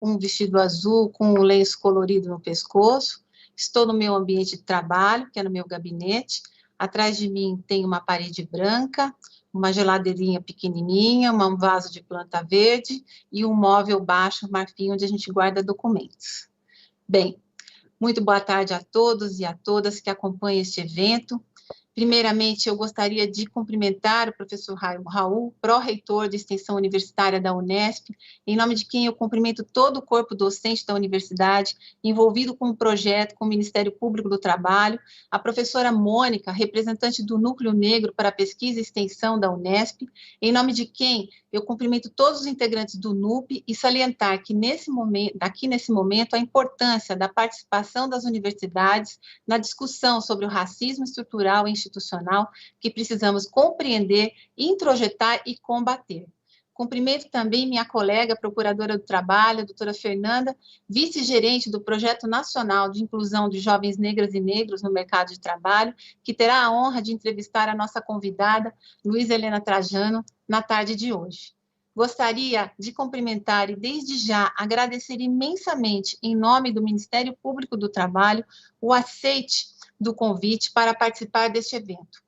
um vestido azul com um lenço colorido no pescoço. Estou no meu ambiente de trabalho, que é no meu gabinete. Atrás de mim tem uma parede branca, uma geladeirinha pequenininha, um vaso de planta verde e um móvel baixo, marfim, onde a gente guarda documentos. Bem, muito boa tarde a todos e a todas que acompanham este evento. Primeiramente, eu gostaria de cumprimentar o professor Raul, pró-reitor de extensão universitária da Unesp, em nome de quem eu cumprimento todo o corpo docente da universidade, envolvido com o projeto com o Ministério Público do Trabalho, a professora Mônica, representante do Núcleo Negro para a Pesquisa e Extensão da Unesp, em nome de quem eu cumprimento todos os integrantes do NUP e salientar que aqui nesse momento, a importância da participação das universidades na discussão sobre o racismo estrutural e institucional que precisamos compreender, introjetar e combater. Cumprimento também minha colega, procuradora do trabalho, a doutora Fernanda, vice-gerente do Projeto Nacional de Inclusão de Jovens Negras e Negros no Mercado de Trabalho, que terá a honra de entrevistar a nossa convidada, Luísa Helena Trajano, na tarde de hoje. Gostaria de cumprimentar e, desde já, agradecer imensamente, em nome do Ministério Público do Trabalho, o aceite do convite para participar deste evento.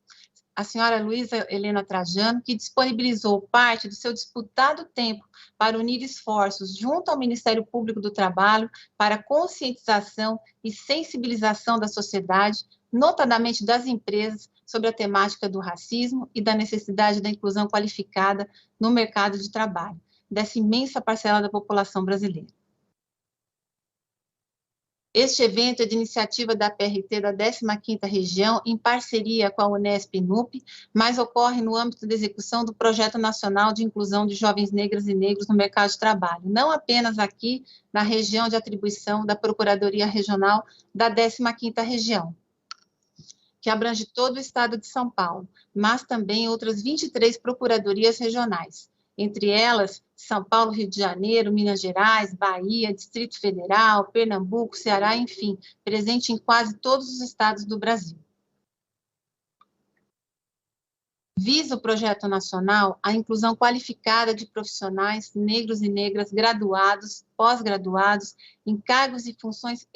A senhora Luísa Helena Trajano, que disponibilizou parte do seu disputado tempo para unir esforços junto ao Ministério Público do Trabalho para conscientização e sensibilização da sociedade, notadamente das empresas, sobre a temática do racismo e da necessidade da inclusão qualificada no mercado de trabalho, dessa imensa parcela da população brasileira. Este evento é de iniciativa da PRT da 15ª Região, em parceria com a Unesp e NUP, mas ocorre no âmbito da execução do Projeto Nacional de Inclusão de Jovens Negras e Negros no Mercado de Trabalho, não apenas aqui na região de atribuição da Procuradoria Regional da 15ª Região, que abrange todo o estado de São Paulo, mas também outras 23 procuradorias regionais, entre elas São Paulo, Rio de Janeiro, Minas Gerais, Bahia, Distrito Federal, Pernambuco, Ceará, enfim, presente em quase todos os estados do Brasil. Visa o projeto nacional a inclusão qualificada de profissionais negros e negras graduados, pós-graduados, em cargos e funções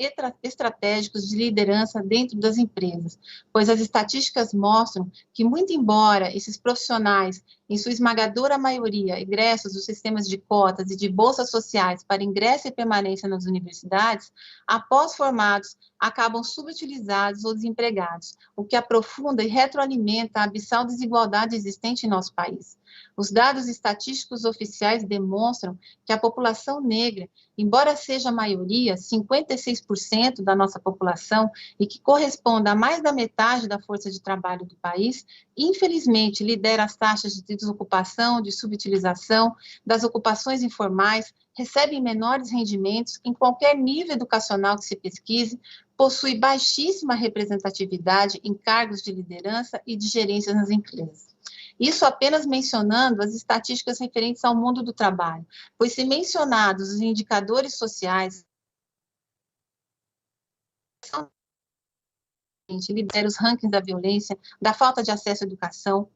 estratégicos de liderança dentro das empresas, pois as estatísticas mostram que, muito embora esses profissionais, em sua esmagadora maioria, egressos dos sistemas de cotas e de bolsas sociais para ingresso e permanência nas universidades, após formados, acabam subutilizados ou desempregados, o que aprofunda e retroalimenta a abissal desigualdade existente em nosso país. Os dados estatísticos oficiais demonstram que a população negra, embora seja a maioria, 56% da nossa população, e que corresponda a mais da metade da força de trabalho do país, infelizmente lidera as taxas de desocupação, de subutilização, das ocupações informais, recebe menores rendimentos em qualquer nível educacional que se pesquise, possui baixíssima representatividade em cargos de liderança e de gerência nas empresas. Isso apenas mencionando as estatísticas referentes ao mundo do trabalho, pois se mencionados os indicadores sociais, lidera os rankings da violência, da falta de acesso à educação,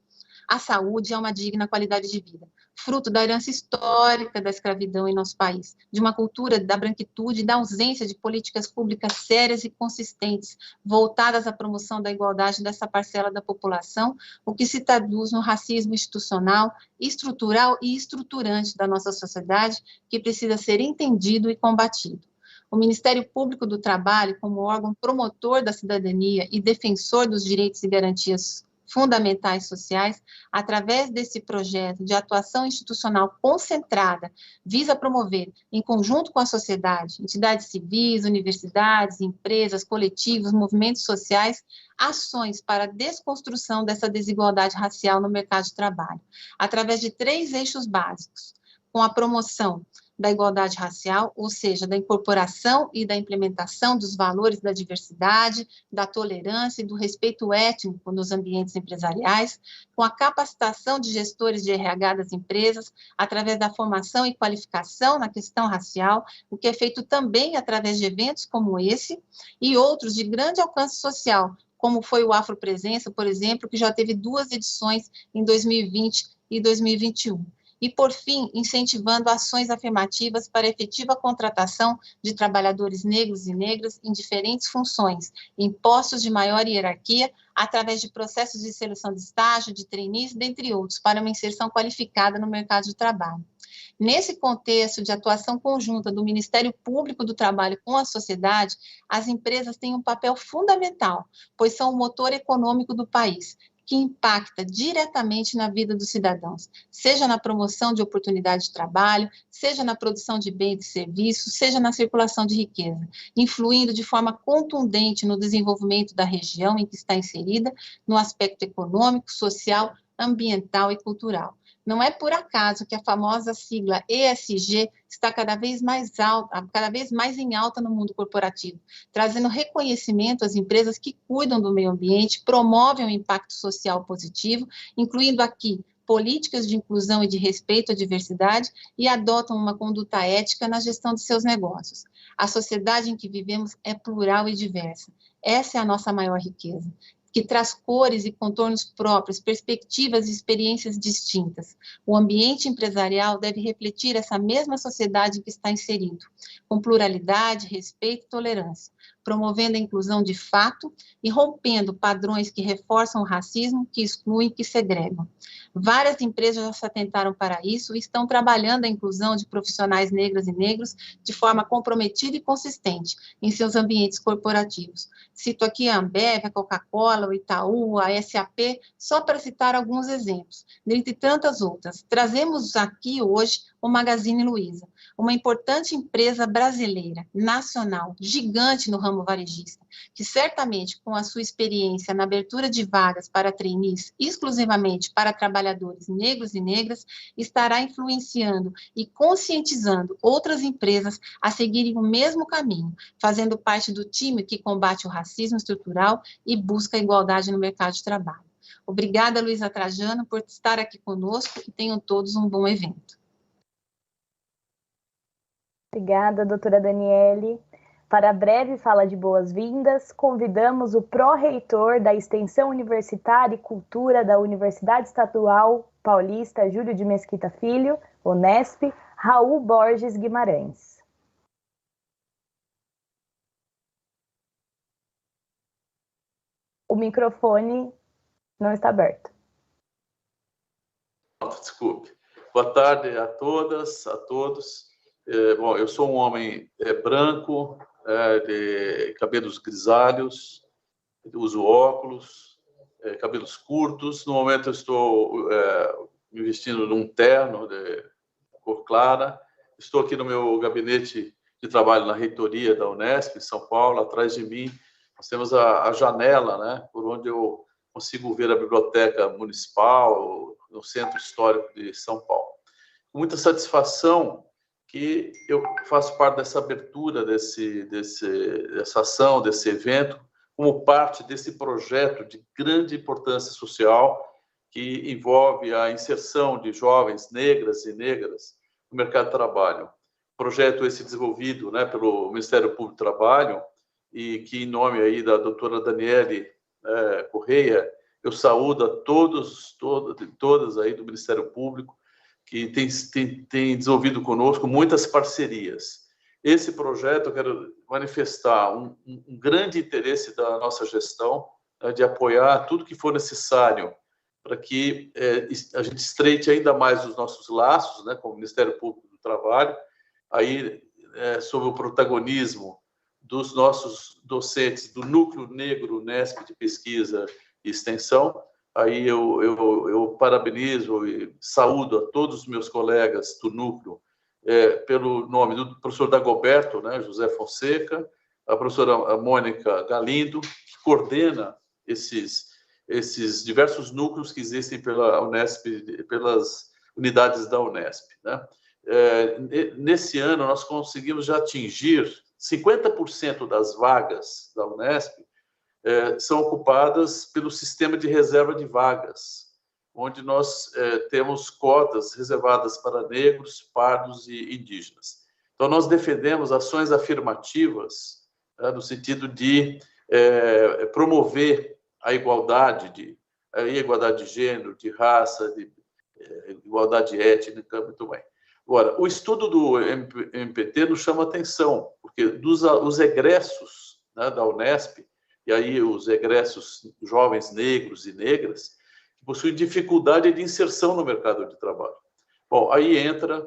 à saúde e a uma digna qualidade de vida, fruto da herança histórica da escravidão em nosso país, de uma cultura da branquitude e da ausência de políticas públicas sérias e consistentes, voltadas à promoção da igualdade dessa parcela da população, o que se traduz no racismo institucional, estrutural e estruturante da nossa sociedade, que precisa ser entendido e combatido. O Ministério Público do Trabalho, como órgão promotor da cidadania e defensor dos direitos e garantias fundamentais sociais, através desse projeto de atuação institucional concentrada, visa promover, em conjunto com a sociedade, entidades civis, universidades, empresas, coletivos, movimentos sociais, ações para a desconstrução dessa desigualdade racial no mercado de trabalho, através de 3 eixos básicos, com a promoção da igualdade racial, ou seja, da incorporação e da implementação dos valores da diversidade, da tolerância e do respeito étnico nos ambientes empresariais, com a capacitação de gestores de RH das empresas, através da formação e qualificação na questão racial, o que é feito também através de eventos como esse e outros de grande alcance social, como foi o Afropresença, por exemplo, que já teve 2 edições em 2020 e 2021. E, por fim, incentivando ações afirmativas para a efetiva contratação de trabalhadores negros e negras em diferentes funções, em postos de maior hierarquia, através de processos de seleção de estágio, de trainees, dentre outros, para uma inserção qualificada no mercado de trabalho. Nesse contexto de atuação conjunta do Ministério Público do Trabalho com a sociedade, as empresas têm um papel fundamental, pois são o motor econômico do país, que impacta diretamente na vida dos cidadãos, seja na promoção de oportunidade de trabalho, seja na produção de bens e serviços, seja na circulação de riqueza, influindo de forma contundente no desenvolvimento da região em que está inserida, no aspecto econômico, social, ambiental e cultural. Não é por acaso que a famosa sigla ESG está cada vez mais alta, cada vez mais em alta no mundo corporativo, trazendo reconhecimento às empresas que cuidam do meio ambiente, promovem um impacto social positivo, incluindo aqui políticas de inclusão e de respeito à diversidade e adotam uma conduta ética na gestão de seus negócios. A sociedade em que vivemos é plural e diversa. Essa é a nossa maior riqueza, que traz cores e contornos próprios, perspectivas e experiências distintas. O ambiente empresarial deve refletir essa mesma sociedade em que está inserido, com pluralidade, respeito e tolerância, promovendo a inclusão de fato e rompendo padrões que reforçam o racismo, que excluem, que segregam. Várias empresas já se atentaram para isso e estão trabalhando a inclusão de profissionais negras e negros de forma comprometida e consistente em seus ambientes corporativos. Cito aqui a Ambev, a Coca-Cola, o Itaú, a SAP, só para citar alguns exemplos, dentre tantas outras. Trazemos aqui hoje o Magazine Luiza, uma importante empresa brasileira, nacional, gigante no ramo varejista, que certamente, com a sua experiência na abertura de vagas para trainees, exclusivamente para trabalhadores negros e negras, estará influenciando e conscientizando outras empresas a seguirem o mesmo caminho, fazendo parte do time que combate o racismo estrutural e busca a igualdade no mercado de trabalho. Obrigada, Luiza Trajano, por estar aqui conosco e tenham todos um bom evento. Obrigada, doutora Daniele. Para a breve fala de boas-vindas, convidamos o pró-reitor da Extensão Universitária e Cultura da Universidade Estadual Paulista Júlio de Mesquita Filho, Unesp, Raul Borges Guimarães. O microfone não está aberto. Desculpe. Boa tarde a todas, a todos. Bom, eu sou um homem branco, de cabelos grisalhos, uso óculos, cabelos curtos. No momento eu estou me vestindo num terno de cor clara. Estou aqui no meu gabinete de trabalho na reitoria da Unesp, em São Paulo. Atrás de mim nós temos a janela, né, por onde eu consigo ver a biblioteca municipal no Centro Histórico de São Paulo. Com muita satisfação que eu faço parte dessa abertura, dessa ação, desse evento, como parte desse projeto de grande importância social que envolve a inserção de jovens negras e negras no mercado de trabalho. Projeto esse desenvolvido, né, pelo Ministério Público do Trabalho e que, em nome aí da doutora Daniele Correia, eu saúdo a todas aí do Ministério Público, que tem desenvolvido conosco muitas parcerias. Esse projeto, eu quero manifestar um grande interesse da nossa gestão, de apoiar tudo que for necessário para que a gente estreite ainda mais os nossos laços, né, com o Ministério Público do Trabalho, aí sob o protagonismo dos nossos docentes do Núcleo Negro Unesp de Pesquisa e Extensão. Aí eu parabenizo e saúdo a todos os meus colegas do núcleo pelo nome do professor Dagoberto, né, José Fonseca, a professora Mônica Galindo, que coordena esses diversos núcleos que existem pela Unesp, pelas unidades da Unesp, né? Nesse ano, nós conseguimos já atingir 50% das vagas da Unesp são ocupadas pelo sistema de reserva de vagas, onde nós temos cotas reservadas para negros, pardos e indígenas. Então, nós defendemos ações afirmativas, no sentido de promover a igualdade de gênero, de raça, igualdade étnica, muito bem. Agora, o estudo do MPT nos chama atenção, porque os egressos, né, da Unesp, e aí os egressos jovens negros e negras, possuem dificuldade de inserção no mercado de trabalho. Bom, aí entra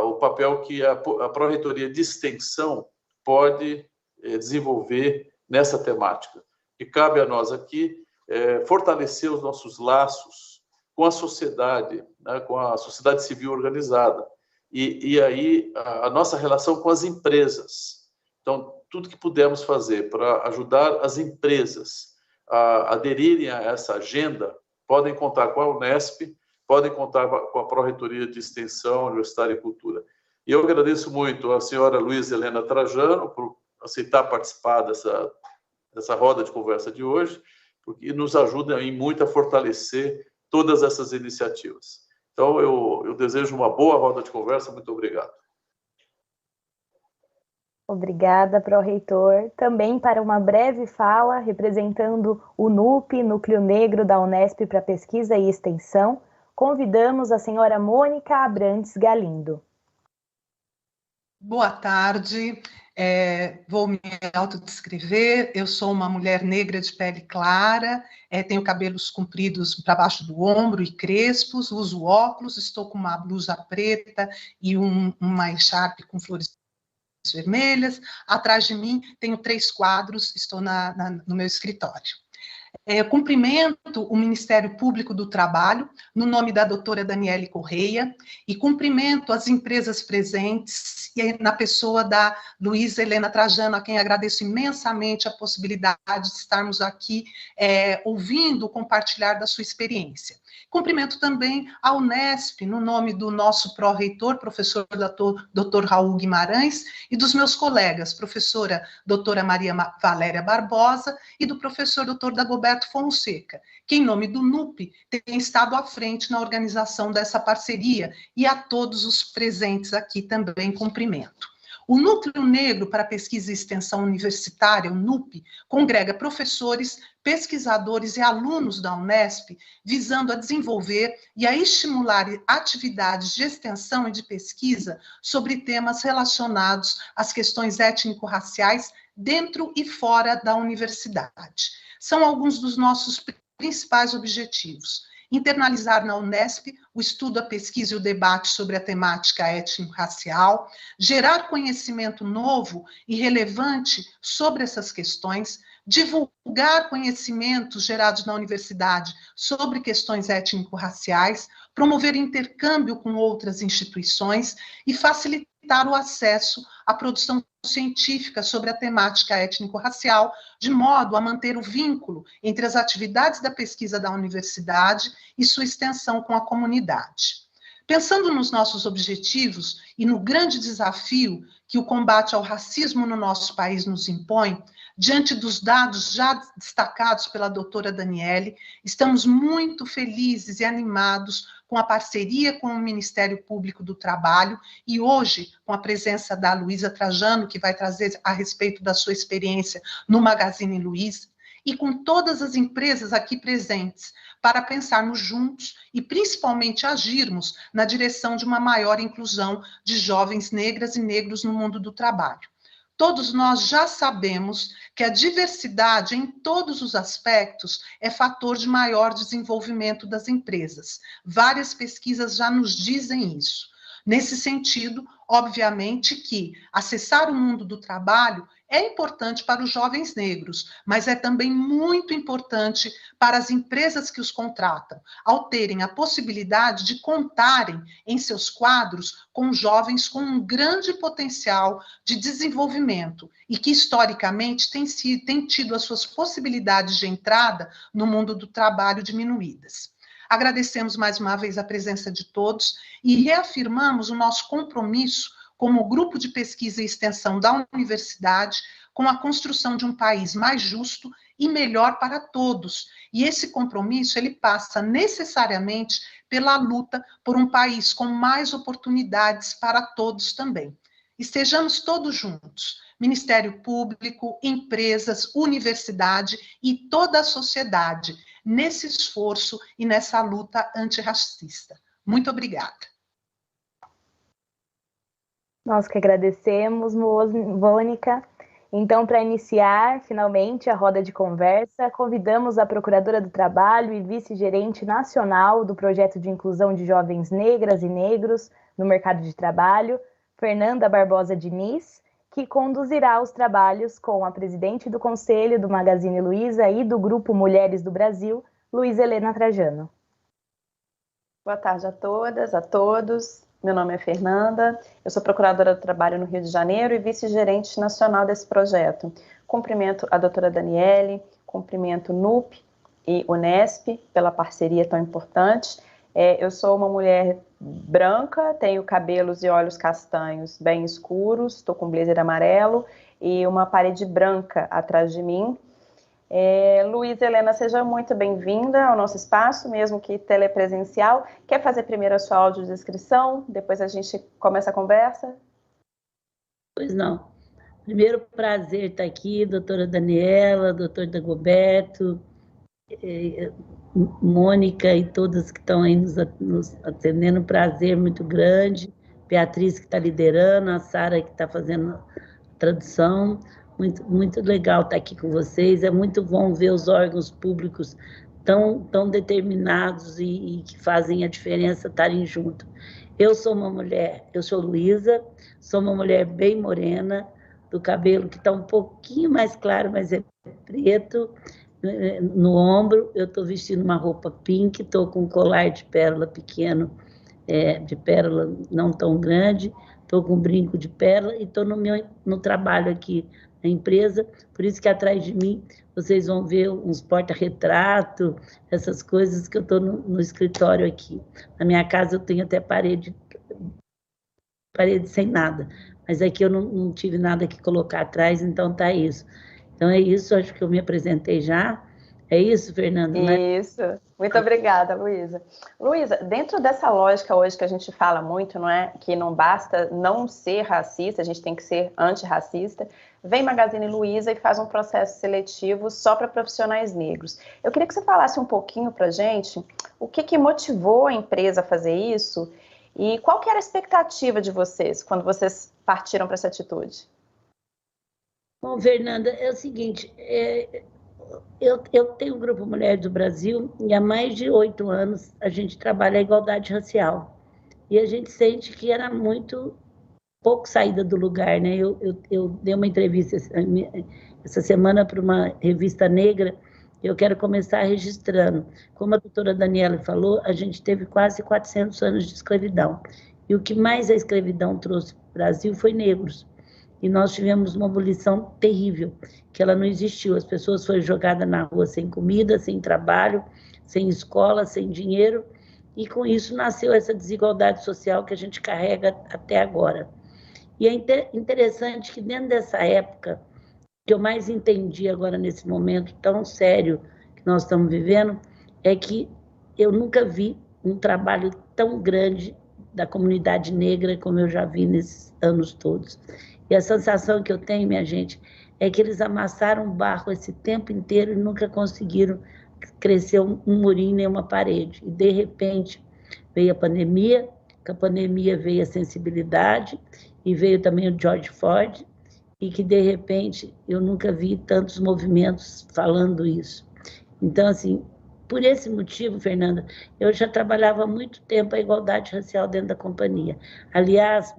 o papel que a Pró-Reitoria de Extensão pode desenvolver nessa temática. E cabe a nós aqui fortalecer os nossos laços com a sociedade, né, com a sociedade civil organizada, e aí a nossa relação com as empresas. Então, tudo que pudermos fazer para ajudar as empresas a aderirem a essa agenda, podem contar com a Unesp, podem contar com a Pró-Reitoria de Extensão, Universitária e Cultura. E eu agradeço muito a senhora Luísa Helena Trajano por aceitar participar dessa roda de conversa de hoje, porque nos ajuda muito a fortalecer todas essas iniciativas. Então, eu desejo uma boa roda de conversa. Muito obrigado. Obrigada, pró-reitor. Também para uma breve fala, representando o NUP, Núcleo Negro da Unesp para Pesquisa e Extensão, convidamos a senhora Mônica Abrantes Galindo. Boa tarde. Vou me autodescrever. Eu sou uma mulher negra de pele clara, tenho cabelos compridos para baixo do ombro e crespos, uso óculos, estou com uma blusa preta e uma echarpe com flores vermelhas. Atrás de mim tenho 3 quadros, estou no meu escritório. Cumprimento o Ministério Público do Trabalho, no nome da doutora Daniele Correia, e cumprimento as empresas presentes, na pessoa da Luísa Helena Trajano, a quem agradeço imensamente a possibilidade de estarmos aqui ouvindo, compartilhar da sua experiência. Cumprimento também a Unesp, no nome do nosso pró-reitor, professor Dr. Raul Guimarães, e dos meus colegas, professora doutora Maria Valéria Barbosa e do professor Dr. Dagoberto Fonseca, que, em nome do NUP, tem estado à frente na organização dessa parceria, e a todos os presentes aqui também cumprimento. O Núcleo Negro para Pesquisa e Extensão Universitária, o NUP, congrega professores, pesquisadores e alunos da Unesp, visando a desenvolver e a estimular atividades de extensão e de pesquisa sobre temas relacionados às questões étnico-raciais dentro e fora da universidade. São alguns dos nossos principais objetivos: internalizar na Unesp o estudo, a pesquisa e o debate sobre a temática étnico-racial, gerar conhecimento novo e relevante sobre essas questões, divulgar conhecimentos gerados na universidade sobre questões étnico-raciais, promover intercâmbio com outras instituições e facilitar o acesso à produção científica sobre a temática étnico-racial, de modo a manter o vínculo entre as atividades da pesquisa da universidade e sua extensão com a comunidade. Pensando nos nossos objetivos e no grande desafio que o combate ao racismo no nosso país nos impõe, diante dos dados já destacados pela doutora Daniele, estamos muito felizes e animados com a parceria com o Ministério Público do Trabalho e hoje com a presença da Luísa Trajano, que vai trazer a respeito da sua experiência no Magazine Luiza, e com todas as empresas aqui presentes, para pensarmos juntos e principalmente agirmos na direção de uma maior inclusão de jovens negras e negros no mundo do trabalho. Todos nós já sabemos que a diversidade em todos os aspectos é fator de maior desenvolvimento das empresas. Várias pesquisas já nos dizem isso. Nesse sentido, obviamente que acessar o mundo do trabalho é importante para os jovens negros, mas é também muito importante para as empresas que os contratam, ao terem a possibilidade de contarem em seus quadros com jovens com um grande potencial de desenvolvimento e que, historicamente, têm tido as suas possibilidades de entrada no mundo do trabalho diminuídas. Agradecemos mais uma vez a presença de todos e reafirmamos o nosso compromisso como grupo de pesquisa e extensão da universidade com a construção de um país mais justo e melhor para todos. E esse compromisso, ele passa necessariamente pela luta por um país com mais oportunidades para todos também. Estejamos todos juntos, Ministério Público, empresas, universidade e toda a sociedade, nesse esforço e nessa luta antirracista. Muito obrigada. Nós que agradecemos, Mônica. Então, para iniciar, finalmente, a roda de conversa, convidamos a Procuradora do Trabalho e Vice-Gerente Nacional do Projeto de Inclusão de Jovens Negras e Negros no Mercado de Trabalho, Fernanda Barbosa Diniz, que conduzirá os trabalhos com a presidente do Conselho do Magazine Luiza e do Grupo Mulheres do Brasil, Luísa Helena Trajano. Boa tarde a todas, a todos. Meu nome é Fernanda, eu sou Procuradora do Trabalho no Rio de Janeiro e Vice-Gerente Nacional desse projeto. Cumprimento a doutora Daniele, cumprimento o NUP e Unesp pela parceria tão importante. Eu sou uma mulher branca, tenho cabelos e olhos castanhos bem escuros, estou com blazer amarelo e uma parede branca atrás de mim. Luísa Helena, seja muito bem-vinda ao nosso espaço, mesmo que telepresencial. Quer fazer primeiro a sua audiodescrição? Depois a gente começa a conversa? Pois não. Primeiro, prazer estar aqui, doutora Daniela, doutor Dagoberto, Mônica e todas que estão aí nos atendendo, prazer muito grande. Beatriz que está liderando, a Sara que está fazendo a tradução. Muito legal estar aqui com vocês, é muito bom ver os órgãos públicos tão determinados e que fazem a diferença estarem juntos. Eu sou uma mulher, eu sou Luísa, sou uma mulher bem morena, do cabelo que está um pouquinho mais claro, mas é preto, no ombro, eu estou vestindo uma roupa pink, estou com um colar de pérola pequeno, de pérola não tão grande, estou com um brinco de pérola e estou no trabalho aqui na empresa, por isso que atrás de mim vocês vão ver uns porta-retrato, essas coisas que eu estou no escritório aqui. Na minha casa eu tenho até parede sem nada, mas aqui eu não tive nada que colocar atrás, então tá isso. Então é isso, acho que eu me apresentei já. É isso, Fernanda? Isso. Muito obrigada, Luísa. Luísa, dentro dessa lógica hoje que a gente fala muito, não é? Que não basta não ser racista, a gente tem que ser antirracista. Vem Magazine Luiza e faz um processo seletivo só para profissionais negros. Eu queria que você falasse um pouquinho para a gente o que motivou a empresa a fazer isso e qual que era a expectativa de vocês quando vocês partiram para essa atitude. Bom, Fernanda, é o seguinte, eu tenho um Grupo Mulheres do Brasil e há mais de 8 anos a gente trabalha a igualdade racial. E a gente sente que era muito pouco saída do lugar, né? Eu dei uma entrevista essa semana para uma revista negra, eu quero começar registrando. Como a doutora Daniela falou, a gente teve quase 400 anos de escravidão. E o que mais a escravidão trouxe para o Brasil foi negros. E nós tivemos uma abolição terrível, que ela não existiu. As pessoas foram jogadas na rua sem comida, sem trabalho, sem escola, sem dinheiro, e com isso nasceu essa desigualdade social que a gente carrega até agora. E é interessante que dentro dessa época, o que eu mais entendi agora nesse momento tão sério que nós estamos vivendo, é que eu nunca vi um trabalho tão grande da comunidade negra como eu já vi nesses anos todos. E a sensação que eu tenho, minha gente, é que eles amassaram barro esse tempo inteiro e nunca conseguiram crescer um murinho nem uma parede. E, de repente, veio a pandemia, com a pandemia veio a sensibilidade, e veio também o George Ford, e que, de repente, eu nunca vi tantos movimentos falando isso. Então, assim, por esse motivo, Fernanda, eu já trabalhava há muito tempo a igualdade racial dentro da companhia. Aliás,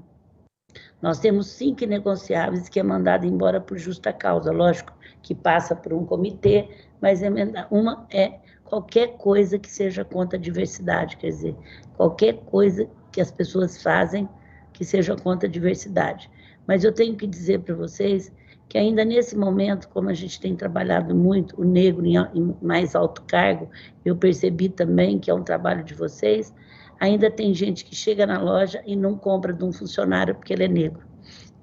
nós temos 5 inegociáveis que é mandado embora por justa causa, lógico que passa por um comitê, mas uma é qualquer coisa que seja contra a diversidade, quer dizer, qualquer coisa que as pessoas fazem que seja contra a diversidade. Mas eu tenho que dizer para vocês que ainda nesse momento, como a gente tem trabalhado muito o negro em mais alto cargo, eu percebi também que é um trabalho de vocês, ainda tem gente que chega na loja e não compra de um funcionário porque ele é negro.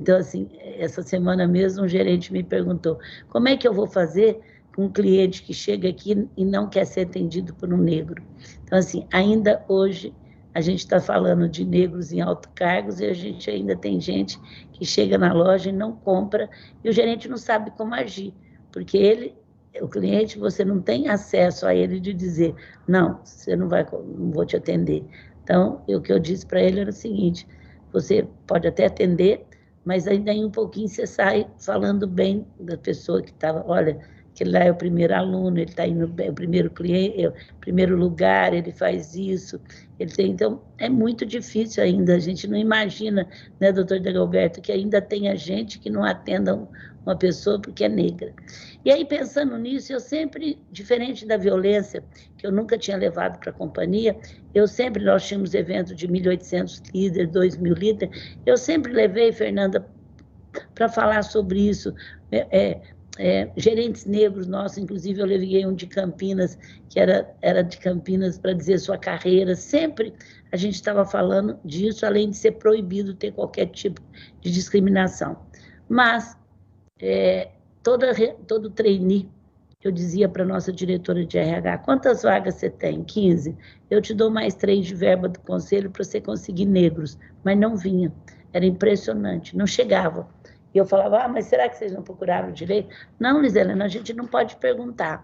Então, assim, essa semana mesmo um gerente me perguntou, como é que eu vou fazer com um cliente que chega aqui e não quer ser atendido por um negro? Então, assim, ainda hoje a gente está falando de negros em alto cargos e a gente ainda tem gente que chega na loja e não compra e o gerente não sabe como agir, porque o cliente, você não tem acesso a ele de dizer, não, você não vou te atender. Então, o que eu disse para ele era o seguinte: você pode até atender, mas ainda em um pouquinho você sai falando bem da pessoa que estava, olha, que ele lá é o primeiro aluno, ele está indo bem, o primeiro cliente, o primeiro lugar, ele faz isso, ele tem, então é muito difícil ainda, a gente não imagina, né, doutor Dagoberto, que ainda tenha gente que não atenda uma pessoa porque é negra. E aí, pensando nisso, eu sempre, diferente da violência, que eu nunca tinha levado para a companhia, nós tínhamos eventos de 1.800 líderes, 2.000 líderes, eu sempre levei, Fernanda, para falar sobre isso, gerentes negros nossos, inclusive eu levei um de Campinas, que era de Campinas, para dizer sua carreira, sempre a gente estava falando disso, além de ser proibido ter qualquer tipo de discriminação. Mas, todo trainee, eu dizia para a nossa diretora de RH, quantas vagas você tem? 15. Eu te dou mais 3 de verba do conselho para você conseguir negros, mas não vinha, era impressionante, não chegava. E eu falava, mas será que vocês não procuraram direito? Não, Liselena, a gente não pode perguntar.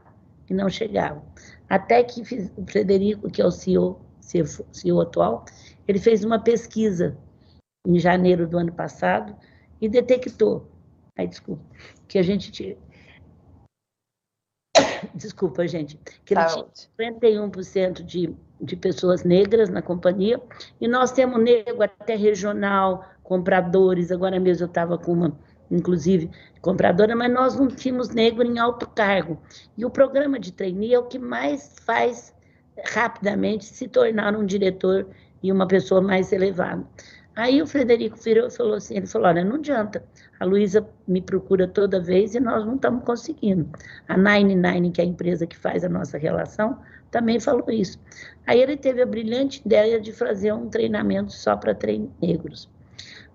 E não chegavam. Até que o Frederico, que é o CEO atual, ele fez uma pesquisa em janeiro do ano passado e detectou, que a gente tinha... Desculpa, gente. Que ele tinha 51% de pessoas negras na companhia, e nós temos negro até regional, compradores, agora mesmo eu estava com uma, inclusive, compradora, mas nós não tínhamos negro em alto cargo. E o programa de trainee é o que mais faz rapidamente se tornar um diretor e uma pessoa mais elevada. Aí o Frederico virou e falou assim, ele falou, olha, não adianta, a Luísa me procura toda vez e nós não estamos conseguindo. A 99, que é a empresa que faz a nossa relação, também falou isso. Aí ele teve a brilhante ideia de fazer um treinamento só para negros.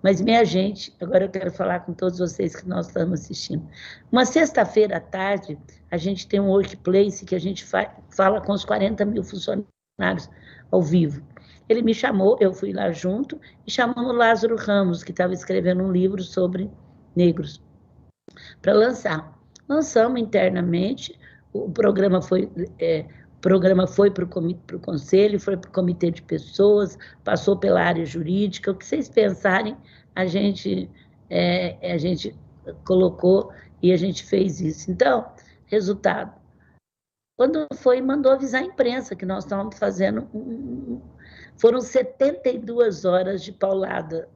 Mas, minha gente, agora eu quero falar com todos vocês que nós estamos assistindo. Uma sexta-feira à tarde, a gente tem um workplace que a gente fala com os 40 mil funcionários ao vivo. Ele me chamou, eu fui lá junto, e chamamos o Lázaro Ramos, que estava escrevendo um livro sobre negros, para lançar. Lançamos internamente, o programa foi para o conselho, foi para o comitê de pessoas, passou pela área jurídica, o que vocês pensarem, a gente colocou e a gente fez isso. Então, resultado, quando foi, mandou avisar a imprensa que nós estávamos fazendo foram 72 horas de paulada,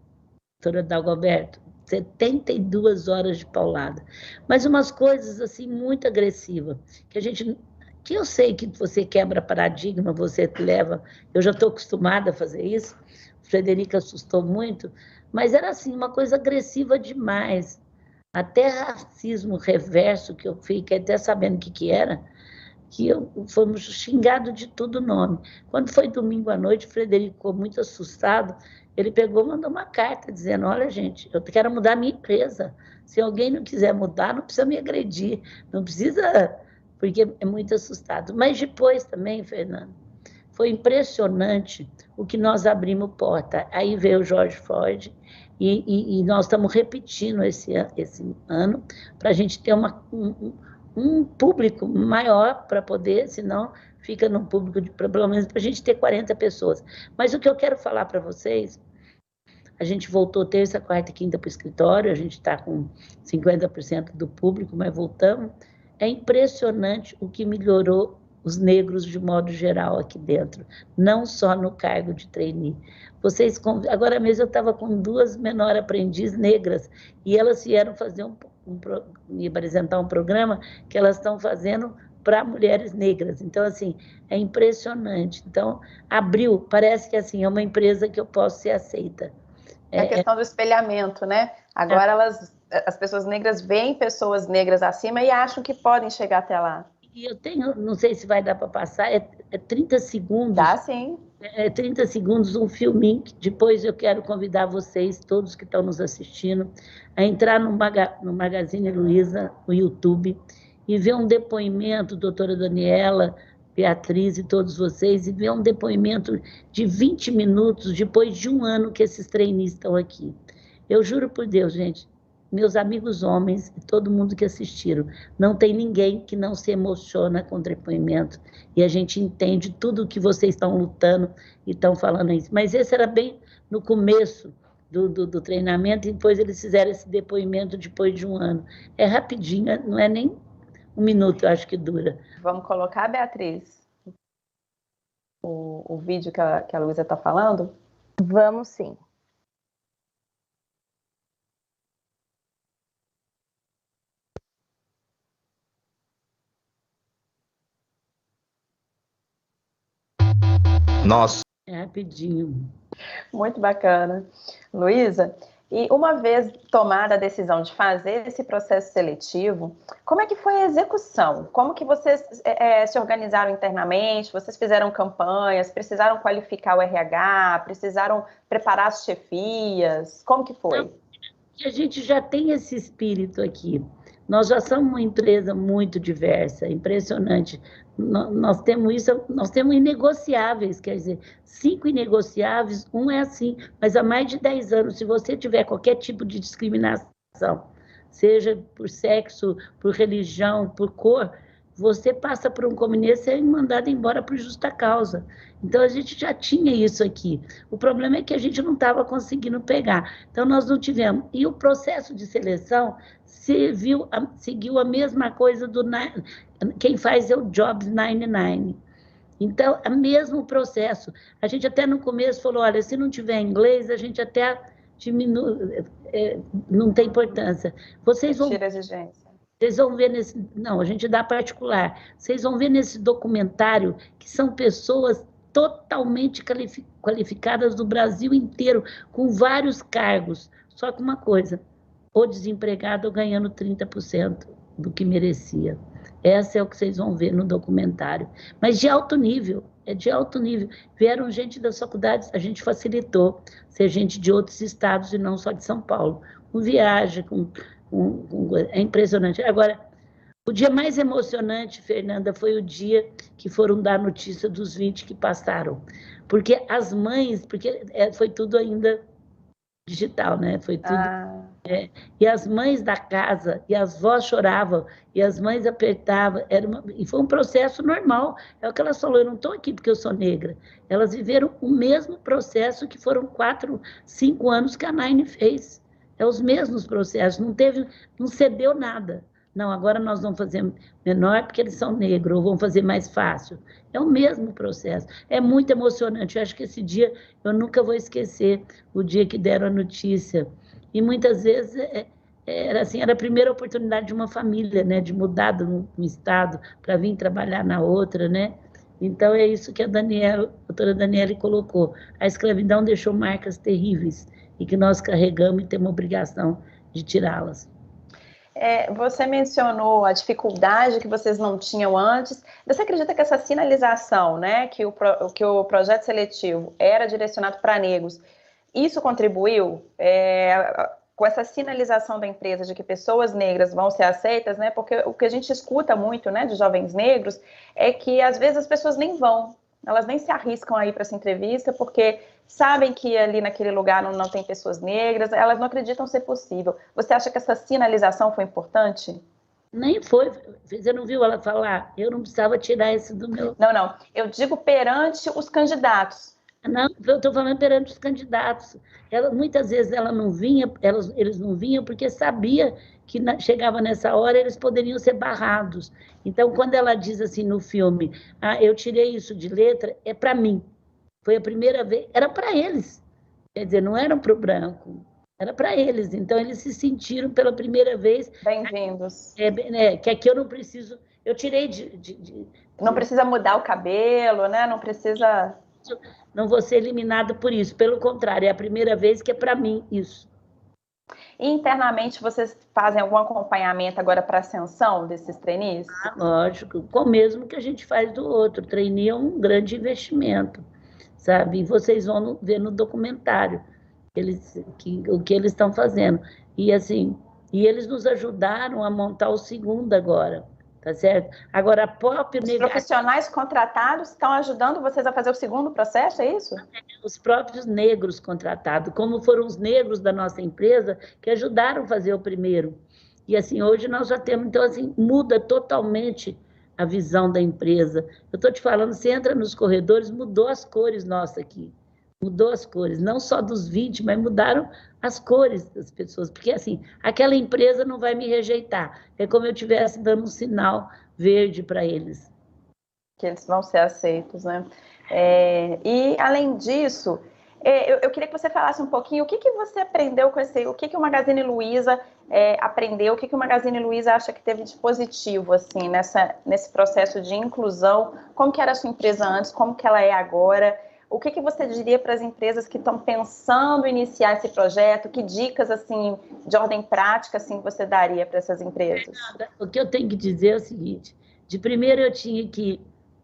doutora Dagoberto, 72 horas de paulada. Mas umas coisas, assim, muito agressivas, que eu sei que você quebra paradigma, você leva, eu já estou acostumada a fazer isso, o Frederico assustou muito, mas era, assim, uma coisa agressiva demais, até racismo reverso, que eu fiquei até sabendo o que era, que fomos xingados de todo nome. Quando foi domingo à noite, o Frederico ficou muito assustado, ele pegou e mandou uma carta dizendo, olha, gente, eu quero mudar a minha empresa, se alguém não quiser mudar, não precisa me agredir, não precisa, porque é muito assustado. Mas depois também, Fernando, foi impressionante o que nós abrimos porta. Aí veio o George Floyd, e nós estamos repetindo esse ano, para a gente ter um público maior para poder, senão fica num público de, pelo menos para a gente ter 40 pessoas. Mas o que eu quero falar para vocês, a gente voltou terça, quarta e quinta para o escritório, a gente está com 50% do público, mas voltamos. É impressionante o que melhorou os negros de modo geral aqui dentro, não só no cargo de trainee. Agora mesmo eu estava com 2 menor aprendiz negras, e elas vieram fazer me apresentar um programa que elas estão fazendo para mulheres negras. Então, assim, é impressionante. Então, abriu, parece que assim, é uma empresa que eu posso ser aceita. É a questão do espelhamento, né? Agora as pessoas negras veem pessoas negras acima e acham que podem chegar até lá. E eu tenho, não sei se vai dar para passar, 30 segundos. Dá sim. 30 segundos, um filminho, que depois eu quero convidar vocês, todos que estão nos assistindo, a entrar no Magazine Luiza, no YouTube, e ver um depoimento, doutora Daniela, Beatriz e todos vocês, e ver um depoimento de 20 minutos, depois de 1 ano que esses trainees estão aqui. Eu juro por Deus, gente, meus amigos homens e todo mundo que assistiram, não tem ninguém que não se emociona com o depoimento, e a gente entende tudo o que vocês estão lutando e estão falando isso. Mas esse era bem no começo do treinamento, e depois eles fizeram esse depoimento depois de 1 ano. É rapidinho, não é nem 1 minuto, eu acho que dura. Vamos colocar, Beatriz, o vídeo que a Luísa está falando? Vamos sim. Nossa. É rapidinho. Muito bacana. Luísa, e uma vez tomada a decisão de fazer esse processo seletivo, como é que foi a execução? Como que vocês se organizaram internamente? Vocês fizeram campanhas? Precisaram qualificar o RH? Precisaram preparar as chefias? Como que foi? A gente já tem esse espírito aqui. Nós já somos uma empresa muito diversa, impressionante. Nós temos isso, nós temos inegociáveis, quer dizer, 5 inegociáveis, um é assim, mas há mais de 10 anos, se você tiver qualquer tipo de discriminação, seja por sexo, por religião, por cor, você passa por um comitê e é mandado embora por justa causa. Então, a gente já tinha isso aqui. O problema é que a gente não estava conseguindo pegar. Então, nós não tivemos. E o processo de seleção seguiu a mesma coisa quem faz é o Jobs 99. Então, é o mesmo processo. A gente até no começo falou, olha, se não tiver inglês, a gente até diminui, não tem importância. Tira a exigência. Vocês vão ver nesse... Não, a gente dá particular. Vocês vão ver nesse documentário que são pessoas totalmente qualificadas do Brasil inteiro, com vários cargos. Só que uma coisa, o desempregado ganhando 30% do que merecia. Essa é o que vocês vão ver no documentário. Mas de alto nível, é de alto nível. Vieram gente das faculdades, a gente facilitou ser gente de outros estados e não só de São Paulo. Com viagem, é impressionante. Agora, o dia mais emocionante, Fernanda, foi o dia que foram dar notícia dos 20 que passaram. Porque as mães, porque foi tudo ainda digital, né? Foi tudo... e as mães da casa, e as vós choravam, e as mães apertavam, e foi um processo normal. É o que elas falaram, eu não estou aqui porque eu sou negra. Elas viveram o mesmo processo que foram 4, 5 anos que a Nine fez. É os mesmos processos, não cedeu nada. Não, agora nós vamos fazer menor porque eles são negros, ou vamos fazer mais fácil. É o mesmo processo. É muito emocionante. Eu acho que esse dia, eu nunca vou esquecer o dia que deram a notícia. E muitas vezes era assim, era a primeira oportunidade de uma família, né, de mudar de um estado para vir trabalhar na outra, né? Então é isso que a doutora Daniele colocou. A escravidão deixou marcas terríveis e que nós carregamos e temos obrigação de tirá-las. Você mencionou a dificuldade que vocês não tinham antes. Você acredita que essa sinalização, né, que o projeto seletivo era direcionado para negros, isso contribuiu com essa sinalização da empresa de que pessoas negras vão ser aceitas, né? Porque o que a gente escuta muito, né, de jovens negros é que às vezes as pessoas nem vão, elas nem se arriscam a ir para essa entrevista porque sabem que ali naquele lugar não tem pessoas negras, elas não acreditam ser possível. Você acha que essa sinalização foi importante? Nem foi. Você não viu ela falar? Eu não precisava tirar esse do meu... Não. Eu digo perante os candidatos. Não, eu estou falando perante os candidatos. Muitas vezes ela não vinha, eles não vinham porque sabia que chegava nessa hora eles poderiam ser barrados. Então, quando ela diz assim no filme, eu tirei isso de letra, é para mim. Foi a primeira vez, era para eles. Quer dizer, não era para o branco, era para eles. Então, eles se sentiram pela primeira vez... Bem-vindos. Que aqui eu não preciso... Eu tirei Não precisa mudar o cabelo, né? Não precisa... Não vou ser eliminada por isso. Pelo contrário, é a primeira vez que é para mim isso. E internamente vocês fazem algum acompanhamento agora para a ascensão desses trainees? Lógico, com o mesmo que a gente faz do outro. Trainee é um grande investimento, sabe? E vocês vão ver no documentário o que eles estão fazendo. E assim, eles nos ajudaram a montar o segundo agora. tá certo? Agora, a própria Os profissionais contratados estão ajudando vocês a fazer o segundo processo, é isso? Os próprios negros contratados, como foram os negros da nossa empresa que ajudaram a fazer o primeiro. E assim, hoje nós já temos, então assim, muda totalmente a visão da empresa. Eu estou te falando, você entra nos corredores, mudou as cores nossas aqui. Mudou as cores, não só dos 20, mas mudaram as cores das pessoas, porque assim, aquela empresa não vai me rejeitar, é como eu estivesse dando um sinal verde para eles. Que eles vão ser aceitos, né? E, além disso, eu queria que você falasse um pouquinho o que você aprendeu com esse, o que o Magazine Luiza aprendeu, o que o Magazine Luiza acha que teve de positivo, assim, nesse processo de inclusão, como que era a sua empresa antes, como que ela é agora. O que você diria para as empresas que estão pensando em iniciar esse projeto? Que dicas, assim, de ordem prática, assim, você daria para essas empresas? O que eu tenho que dizer é o seguinte, de primeiro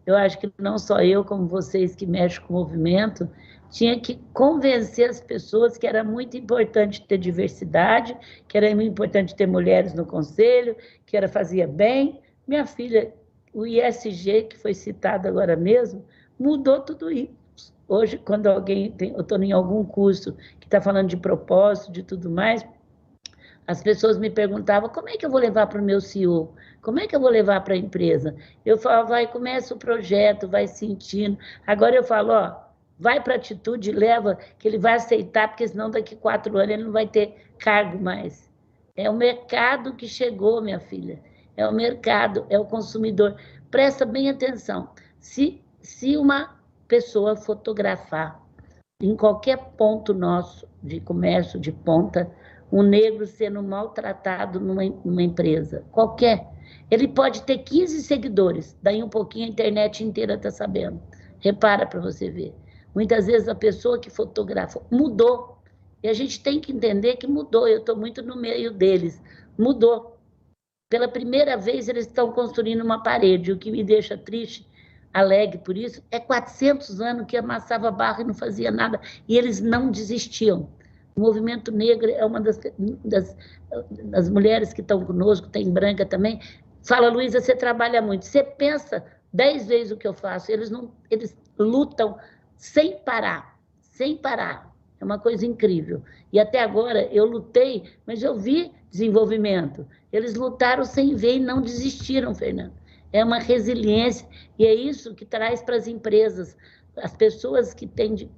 eu acho que não só eu, como vocês que mexem com o movimento, tinha que convencer as pessoas que era muito importante ter diversidade, que era muito importante ter mulheres no conselho, que fazia bem. Minha filha, o ISG, que foi citado agora mesmo, mudou tudo isso. Hoje, quando eu estou em algum curso que está falando de propósito, de tudo mais, as pessoas me perguntavam, como é que eu vou levar para o meu CEO? Como é que eu vou levar para a empresa? Eu falo, começa o projeto, vai sentindo. Agora eu falo, vai para a atitude, leva, que ele vai aceitar, porque senão daqui 4 anos ele não vai ter cargo mais. É o mercado que chegou, minha filha. É o mercado, é o consumidor. Presta bem atenção. Se uma pessoa fotografar em qualquer ponto nosso de comércio de ponta, um negro sendo maltratado numa empresa, qualquer, ele pode ter 15 seguidores, daí um pouquinho a internet inteira está sabendo. Repara para você ver. Muitas vezes a pessoa que fotografa mudou, e a gente tem que entender que mudou, eu estou muito no meio deles, mudou. Pela primeira vez eles estão construindo uma parede, o que me deixa triste, alegre por isso, 400 anos que amassava barro e não fazia nada, e eles não desistiam. O movimento negro é uma das mulheres que estão conosco, tem branca também, fala, Luiza, você trabalha muito, você pensa 10 vezes o que eu faço, eles lutam sem parar, é uma coisa incrível. E até agora eu lutei, mas eu vi desenvolvimento, eles lutaram sem ver e não desistiram, Fernando. É uma resiliência, e é isso que traz para as empresas. As pessoas que têm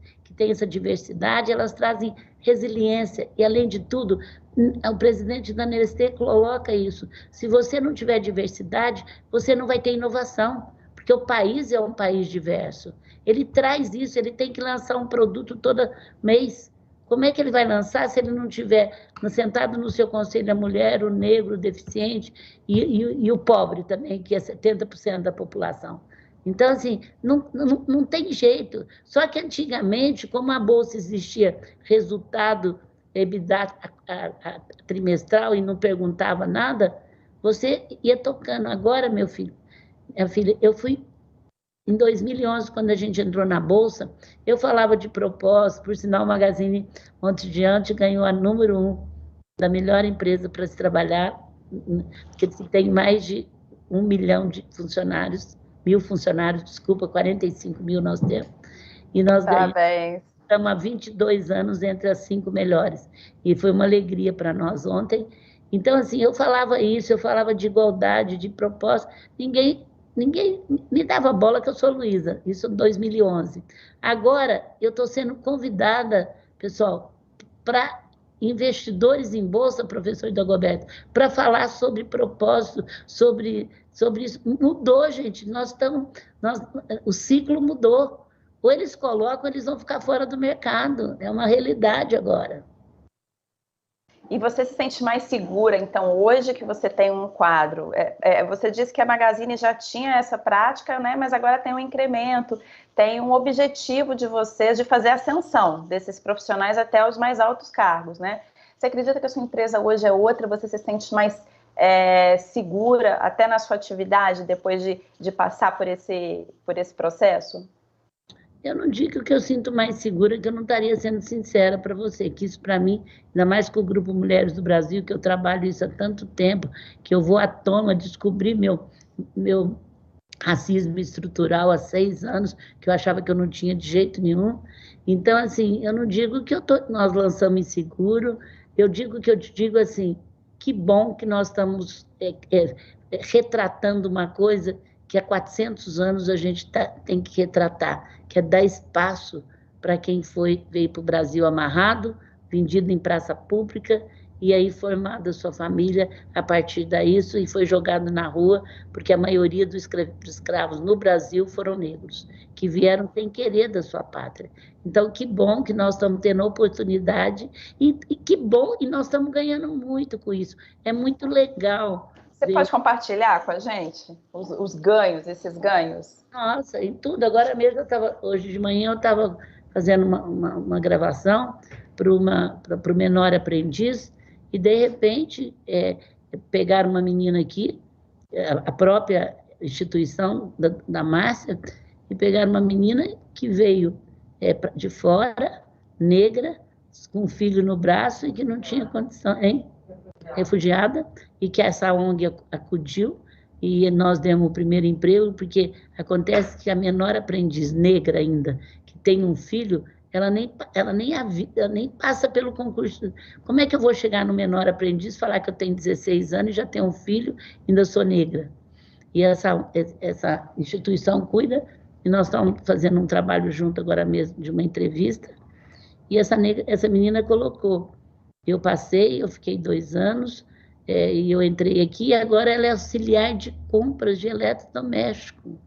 essa diversidade, elas trazem resiliência, e além de tudo, o presidente da Nestlé coloca isso, se você não tiver diversidade, você não vai ter inovação, porque o país é um país diverso. Ele traz isso, ele tem que lançar um produto todo mês. Como é que ele vai lançar se ele não tiver sentado no seu conselho a mulher, o negro, o deficiente e o pobre também, que é 70% da população? Então, assim, não tem jeito. Só que antigamente, como a Bolsa existia resultado EBITDA trimestral e não perguntava nada, você ia tocando. Agora, minha filha, eu fui... Em 2011, quando a gente entrou na Bolsa, eu falava de propósito, por sinal, o Magazine Monte Diante ganhou a número 1 da melhor empresa para se trabalhar, porque tem mais de 1 milhão de funcionários, 45 mil nós temos. E nós ganhamos, estamos há 22 anos entre as 5 melhores. E foi uma alegria para nós ontem. Então, assim, eu falava isso, eu falava de igualdade, de propósito, ninguém me dava bola que eu sou Luiza, isso em 2011. Agora, eu estou sendo convidada, pessoal, para investidores em Bolsa, professor Dagoberto, para falar sobre propósito, sobre isso. Mudou, gente, o ciclo mudou. Ou eles colocam, ou eles vão ficar fora do mercado. É uma realidade agora. E você se sente mais segura, então, hoje que você tem um quadro? Você disse que a Magazine já tinha essa prática, né? Mas agora tem um incremento, tem um objetivo de vocês de fazer a ascensão desses profissionais até os mais altos cargos, né? Você acredita que a sua empresa hoje é outra? Você se sente mais segura até na sua atividade depois de passar por esse processo? Eu não digo que eu sinto mais segura, que eu não estaria sendo sincera para você, que isso para mim, ainda mais com o Grupo Mulheres do Brasil, que eu trabalho isso há tanto tempo, que eu vou à tona descobrir meu racismo estrutural há 6 anos, que eu achava que eu não tinha de jeito nenhum. Então, assim, eu não digo que nós lançamos inseguro, eu digo assim, que bom que nós estamos retratando uma coisa que há 400 anos a gente tem que retratar, que é dar espaço para quem veio para o Brasil amarrado, vendido em praça pública, e aí formada a sua família a partir disso e foi jogado na rua, porque a maioria dos escravos no Brasil foram negros, que vieram sem querer da sua pátria. Então, que bom que nós estamos tendo oportunidade e que bom, e nós estamos ganhando muito com isso. É muito legal. Você pode compartilhar com a gente os ganhos, esses ganhos? Nossa, em tudo. Agora mesmo, hoje de manhã, eu estava fazendo uma gravação para o menor aprendiz, e, de repente, pegaram uma menina aqui, a própria instituição da Márcia, e pegaram uma menina que veio de fora, negra, com um filho no braço e que não tinha condição, refugiada, e que essa ONG acudiu, e nós demos o primeiro emprego, porque acontece que a menor aprendiz negra ainda, que tem um filho, ela nem passa pelo concurso. Como é que eu vou chegar no menor aprendiz, falar que eu tenho 16 anos e já tenho um filho, ainda sou negra? E essa instituição cuida, e nós estamos fazendo um trabalho junto agora mesmo, de uma entrevista, e essa menina colocou, eu passei, eu fiquei 2 anos, e eu entrei aqui, e agora ela é auxiliar de compras de eletrodoméstico.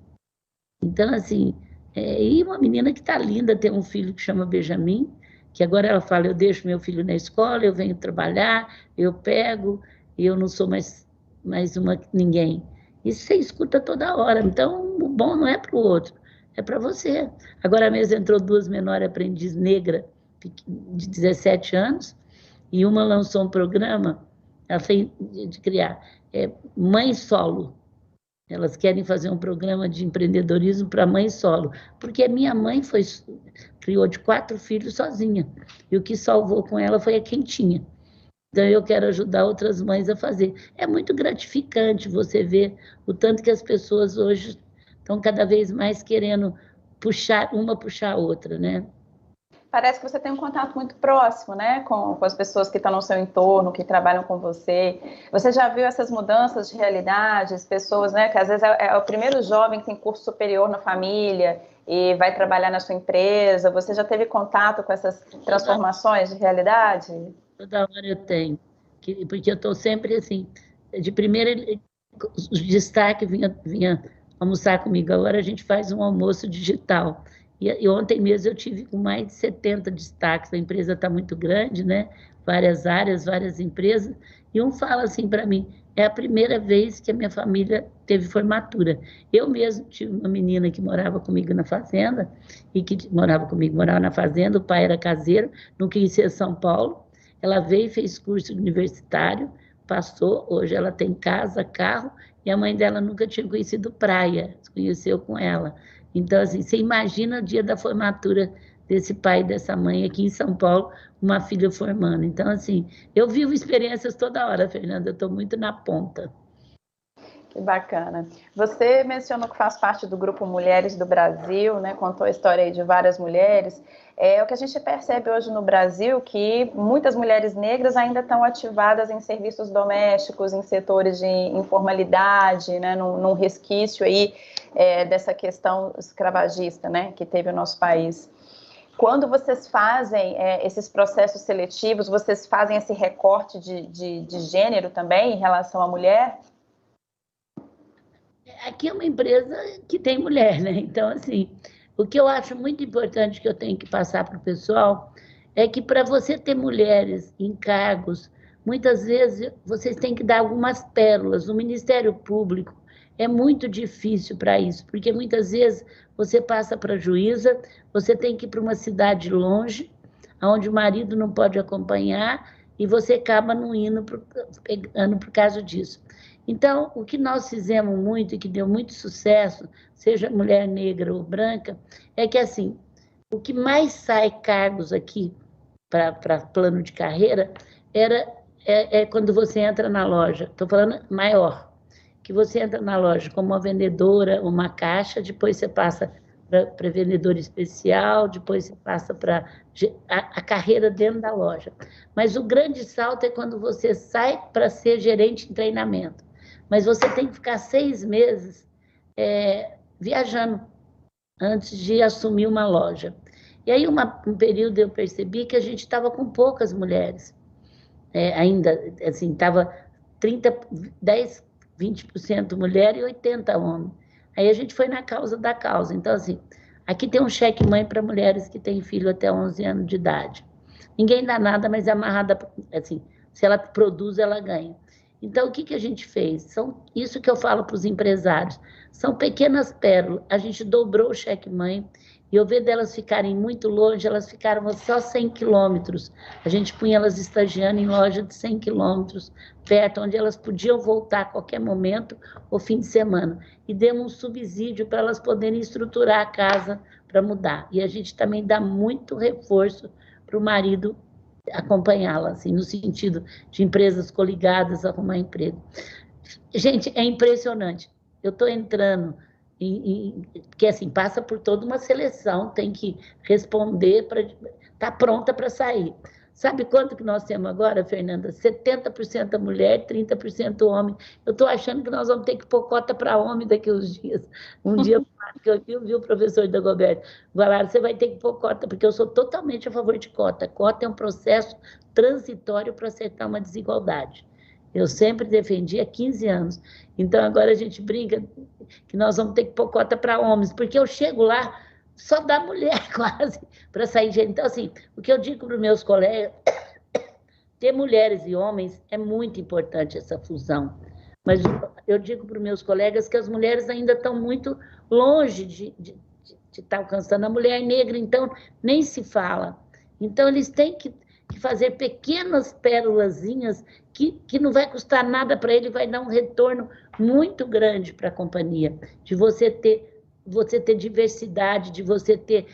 Então, assim, e uma menina que está linda, tem um filho que chama Benjamin, que agora ela fala, eu deixo meu filho na escola, eu venho trabalhar, eu pego, e eu não sou mais ninguém. Isso você escuta toda hora. Então, o bom não é para o outro, é para você. Agora mesmo entrou 2 menores aprendiz negra de 17 anos, e uma lançou um programa, ela fez de criar mãe solo. Elas querem fazer um programa de empreendedorismo para mãe solo, porque a minha mãe criou de 4 filhos sozinha, e o que salvou com ela foi a quentinha. Então, eu quero ajudar outras mães a fazer. É muito gratificante você ver o tanto que as pessoas hoje estão cada vez mais querendo puxar a outra, né? Parece que você tem um contato muito próximo, né, com as pessoas que estão no seu entorno, que trabalham com você. Você já viu essas mudanças de realidades, pessoas, né, que às vezes é o primeiro jovem que tem curso superior na família e vai trabalhar na sua empresa. Você já teve contato com essas transformações de realidade? Toda hora eu tenho, porque eu estou sempre assim, de primeira, o destaque vinha almoçar comigo, agora a gente faz um almoço digital. E ontem mesmo eu tive com mais de 70 destaques, a empresa está muito grande, né? Várias áreas, várias empresas, e um fala assim para mim, é a primeira vez que a minha família teve formatura. Eu mesmo tive uma menina que morava comigo na fazenda, morava na fazenda, o pai era caseiro, não quis ser São Paulo, ela veio e fez curso universitário, passou, hoje ela tem casa, carro, e a mãe dela nunca tinha conhecido praia, se conheceu com ela. Então, assim, você imagina o dia da formatura desse pai e dessa mãe aqui em São Paulo, uma filha formando. Então, assim, eu vivo experiências toda hora, Fernanda, eu estou muito na ponta. Que bacana. Você mencionou que faz parte do Grupo Mulheres do Brasil, né? Contou a história aí de várias mulheres. O que a gente percebe hoje no Brasil que muitas mulheres negras ainda estão ativadas em serviços domésticos, em setores de informalidade, né? Num resquício aí dessa questão escravagista, né? Que teve o nosso país. Quando vocês fazem esses processos seletivos, vocês fazem esse recorte de gênero também em relação à mulher? Aqui é uma empresa que tem mulher, né? Então, assim, o que eu acho muito importante que eu tenho que passar para o pessoal é que para você ter mulheres em cargos, muitas vezes vocês têm que dar algumas pérolas. O Ministério Público é muito difícil para isso, porque muitas vezes você passa para a juíza, você tem que ir para uma cidade longe, onde o marido não pode acompanhar, e você acaba não indo por causa disso. Então, o que nós fizemos muito e que deu muito sucesso, seja mulher negra ou branca, é que, assim, o que mais sai cargos aqui para plano de carreira é quando você entra na loja, estou falando maior, que você entra na loja como uma vendedora, uma caixa, depois você passa para vendedor especial, depois você passa para a carreira dentro da loja. Mas o grande salto é quando você sai para ser gerente em treinamento. Mas você tem que ficar 6 meses viajando antes de assumir uma loja. E aí, um período eu percebi que a gente estava com poucas mulheres. Ainda, assim, estava 10, 20% mulher e 80% homem. Aí a gente foi na causa da causa. Então, assim, aqui tem um cheque-mãe para mulheres que têm filho até 11 anos de idade. Ninguém dá nada, mas é amarrada, assim, se ela produz, ela ganha. Então, o que a gente fez? Isso que eu falo para os empresários. São pequenas pérolas. A gente dobrou o cheque-mãe e ao invés delas ficarem muito longe, elas ficaram só 100 quilômetros. A gente punha elas estagiando em loja de 100 quilômetros, perto, onde elas podiam voltar a qualquer momento ou fim de semana. E demos um subsídio para elas poderem estruturar a casa para mudar. E a gente também dá muito reforço para o marido acompanhá-la, assim, no sentido de empresas coligadas, arrumar emprego. Gente, é impressionante. Eu estou entrando, porque assim, passa por toda uma seleção, tem que responder, tá pronta para sair. Sabe quanto que nós temos agora, Fernanda? 70% mulher, 30% homem. Eu estou achando que nós vamos ter que pôr cota para homem daqui a uns dias. Um dia que eu vi o professor Dagoberto falar, você vai ter que pôr cota, porque eu sou totalmente a favor de cota. Cota é um processo transitório para acertar uma desigualdade. Eu sempre defendi há 15 anos. Então, agora a gente brinca que nós vamos ter que pôr cota para homens, porque eu chego lá, só dá mulher quase para sair gente. Então, assim, o que eu digo para os meus colegas, ter mulheres e homens é muito importante essa fusão. Mas eu digo para os meus colegas que as mulheres ainda estão muito longe de estar alcançando. A mulher negra, então, nem se fala. Então, eles têm que fazer pequenas pérolazinhas que não vai custar nada para ele, vai dar um retorno muito grande para a companhia, de você ter diversidade, de você ter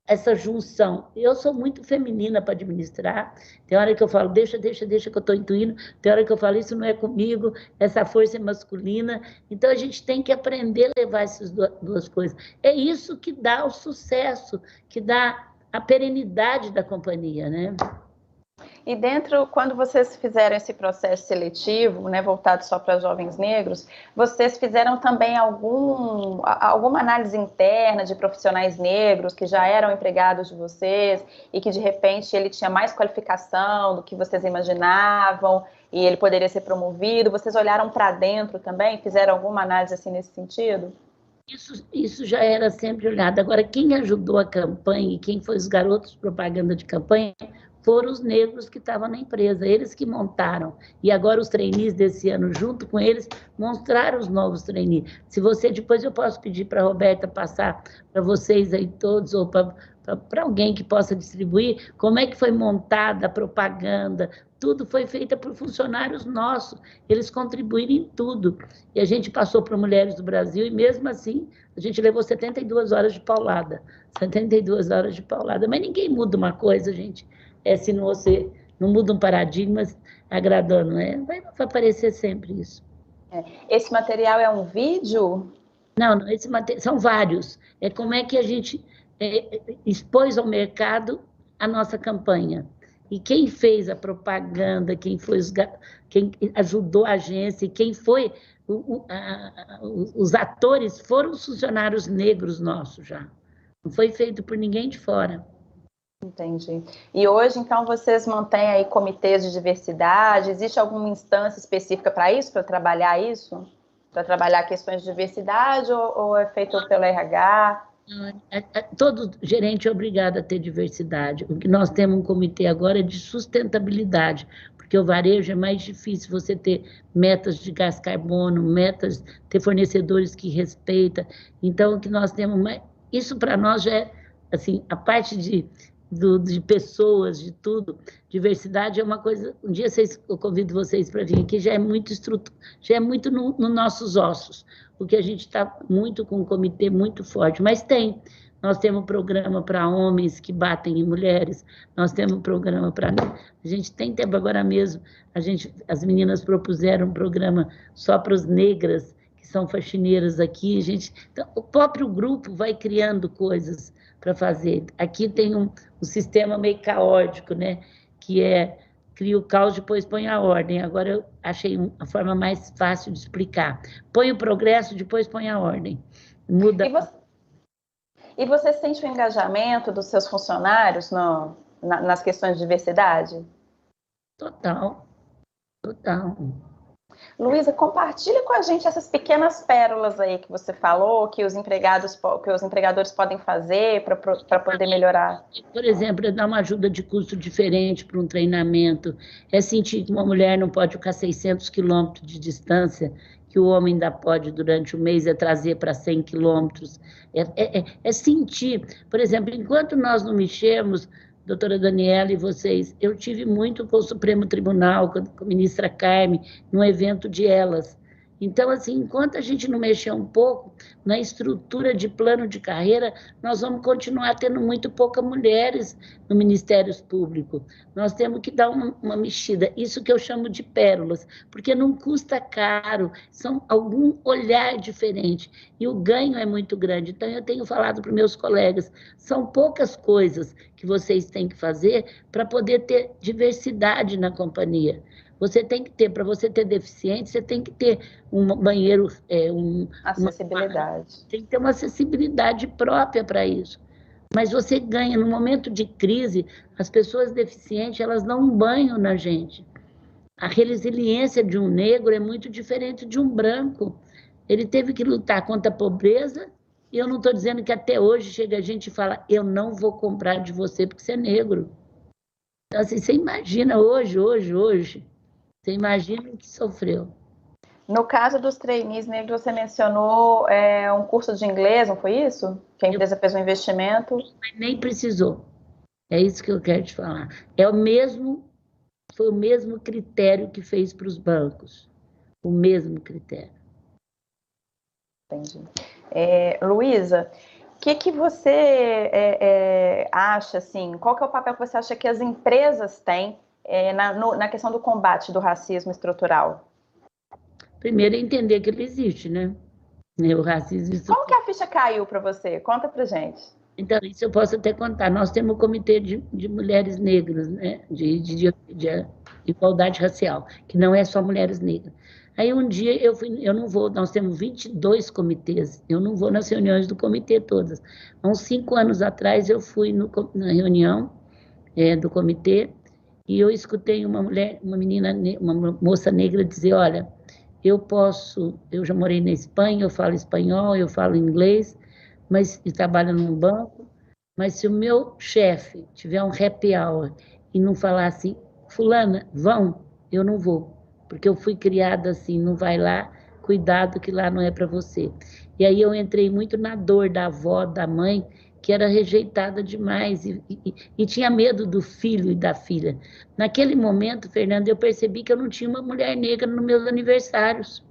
essa junção. Eu sou muito feminina para administrar, tem hora que eu falo, deixa que eu estou intuindo, tem hora que eu falo, isso não é comigo, essa força é masculina, então a gente tem que aprender a levar essas duas coisas. É isso que dá o sucesso, que dá a perenidade da companhia, né? E quando vocês fizeram esse processo seletivo, né, voltado só para jovens negros, vocês fizeram também alguma análise interna de profissionais negros que já eram empregados de vocês e que, de repente, ele tinha mais qualificação do que vocês imaginavam e ele poderia ser promovido? Vocês olharam para dentro também? Fizeram alguma análise assim nesse sentido? Isso já era sempre olhado. Agora, quem ajudou a campanha e quem foi os garotos propaganda de campanha foram os negros que estavam na empresa, eles que montaram. E agora os trainees desse ano, junto com eles, mostraram os novos trainees. Se você, depois eu posso pedir para a Roberta passar para vocês aí todos, ou para alguém que possa distribuir, como é que foi montada a propaganda, tudo foi feito por funcionários nossos, eles contribuíram em tudo. E a gente passou para Mulheres do Brasil, e mesmo assim, a gente levou 72 horas de paulada. 72 horas de paulada. Mas ninguém muda uma coisa, gente, se você não muda um paradigma agradando, né? Vai aparecer sempre isso. Esse material é um vídeo? Não, são vários. É como é que a gente expôs ao mercado a nossa campanha. E quem fez a propaganda, quem ajudou a agência, e quem foi os atores foram os funcionários negros nossos já. Não foi feito por ninguém de fora. Entendi. E hoje, então, vocês mantêm aí comitês de diversidade? Existe alguma instância específica para isso, para trabalhar isso? Para trabalhar questões de diversidade ou é feito pelo RH? Todo gerente é obrigado a ter diversidade. O que nós temos um comitê agora é de sustentabilidade, porque o varejo é mais difícil você ter metas de gás carbono, ter fornecedores que respeitam. Então, o que nós temos, isso para nós já é, assim, a parte de pessoas, de tudo, diversidade é uma coisa, um dia eu convido vocês para vir aqui, já é muito nos nossos ossos, porque a gente está muito com um comitê muito forte, mas nós temos um programa para homens que batem em mulheres, nós temos um programa para... A gente tem tempo agora mesmo, as meninas propuseram um programa só para as negras, que são faxineiras aqui, então, o próprio grupo vai criando coisas para fazer. Aqui tem um sistema meio caótico, né? Que cria o caos, depois põe a ordem. Agora eu achei a forma mais fácil de explicar. Põe o progresso, depois põe a ordem. Muda... E você sente o engajamento dos seus funcionários nas questões de diversidade? Total. Luísa, compartilhe com a gente essas pequenas pérolas aí que você falou, que os empregadores podem fazer para poder melhorar. Por exemplo, é dar uma ajuda de custo diferente para um treinamento, é sentir que uma mulher não pode ficar 600 quilômetros de distância, que o homem ainda pode, durante o mês, trazer para 100 quilômetros. É sentir, por exemplo, enquanto nós não mexemos, doutora Daniela e vocês, eu tive muito com o Supremo Tribunal, com a ministra Carmen, num evento de elas. Então, assim, enquanto a gente não mexer um pouco na estrutura de plano de carreira, nós vamos continuar tendo muito poucas mulheres no Ministério Público. Nós temos que dar uma mexida, isso que eu chamo de pérolas, porque não custa caro, são algum olhar diferente, e o ganho é muito grande. Então, eu tenho falado para os meus colegas, são poucas coisas que vocês têm que fazer para poder ter diversidade na companhia. Você tem que ter, para você ter deficiente, você tem que ter um banheiro... acessibilidade. Tem que ter uma acessibilidade própria para isso. Mas você ganha, no momento de crise, as pessoas deficientes, elas dão um banho na gente. A resiliência de um negro é muito diferente de um branco. Ele teve que lutar contra a pobreza, e eu não estou dizendo que até hoje chega a gente e fala, eu não vou comprar de você porque você é negro. Então, assim, você imagina hoje, você imagina o que sofreu. No caso dos trainees negros, você mencionou um curso de inglês, não foi isso? Que a empresa fez um investimento. Mas nem precisou. É isso que eu quero te falar. Foi o mesmo critério que fez para os bancos. O mesmo critério. Entendi. Luísa, o que você acha, assim, qual que é o papel que você acha que as empresas têm na questão do combate do racismo estrutural? Primeiro, entender que ele existe, né? O racismo estrutural. Como que a ficha caiu para você? Conta pra gente. Então, isso eu posso até contar. Nós temos um comitê de mulheres negras, né? De igualdade racial, que não é só mulheres negras. Aí um dia eu não vou, nós temos 22 comitês, eu não vou nas reuniões do comitê todas. Há uns 5 anos atrás eu fui na reunião do comitê, e eu escutei uma moça negra dizer, olha, eu já morei na Espanha, eu falo espanhol, eu falo inglês, e trabalho num banco, mas se o meu chefe tiver um happy hour e não falar assim, fulana, eu não vou, porque eu fui criada assim, não vai lá, cuidado que lá não é para você. E aí eu entrei muito na dor da avó, da mãe, que era rejeitada demais e tinha medo do filho e da filha. Naquele momento, Fernanda, eu percebi que eu não tinha uma mulher negra nos meus aniversários,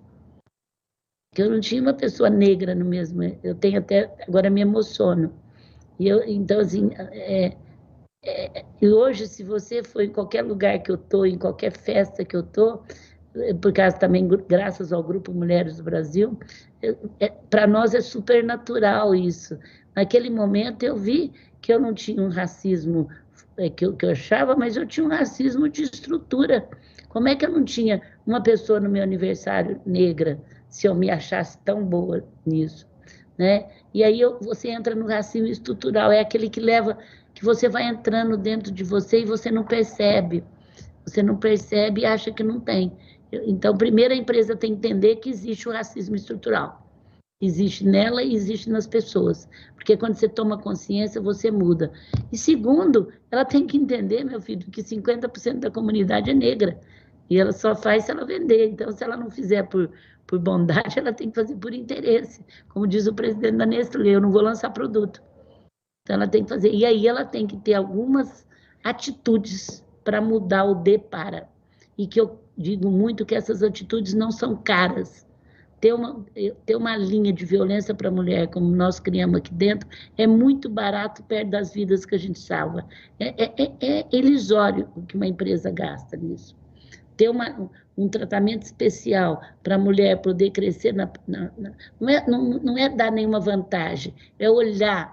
que eu não tinha uma pessoa negra no mesmo... Eu tenho até... Agora me emociono. Então, assim... E hoje, se você for em qualquer lugar que eu estou, em qualquer festa que eu estou, por causa também, graças ao Grupo Mulheres do Brasil, para nós é super natural isso. Naquele momento eu vi que eu não tinha um racismo que eu achava, mas eu tinha um racismo de estrutura. Como é que eu não tinha uma pessoa no meu aniversário negra, se eu me achasse tão boa nisso, né? E aí você entra no racismo estrutural, é aquele que leva, que você vai entrando dentro de você e você não percebe e acha que não tem. Então, primeiro a empresa tem que entender que existe o racismo estrutural. Existe nela e existe nas pessoas. Porque quando você toma consciência, você muda. E segundo, ela tem que entender, meu filho, que 50% da comunidade é negra. E ela só faz se ela vender. Então, se ela não fizer por bondade, ela tem que fazer por interesse. Como diz o presidente da Nestlé, eu não vou lançar produto. Então, ela tem que fazer. E aí ela tem que ter algumas atitudes para mudar o de para. E que eu digo muito que essas atitudes não são caras. ter uma linha de violência para a mulher, como nós criamos aqui dentro, é muito barato perto das vidas que a gente salva. É ilusório o que uma empresa gasta nisso. Ter um tratamento especial para a mulher poder crescer, não é dar nenhuma vantagem, é olhar.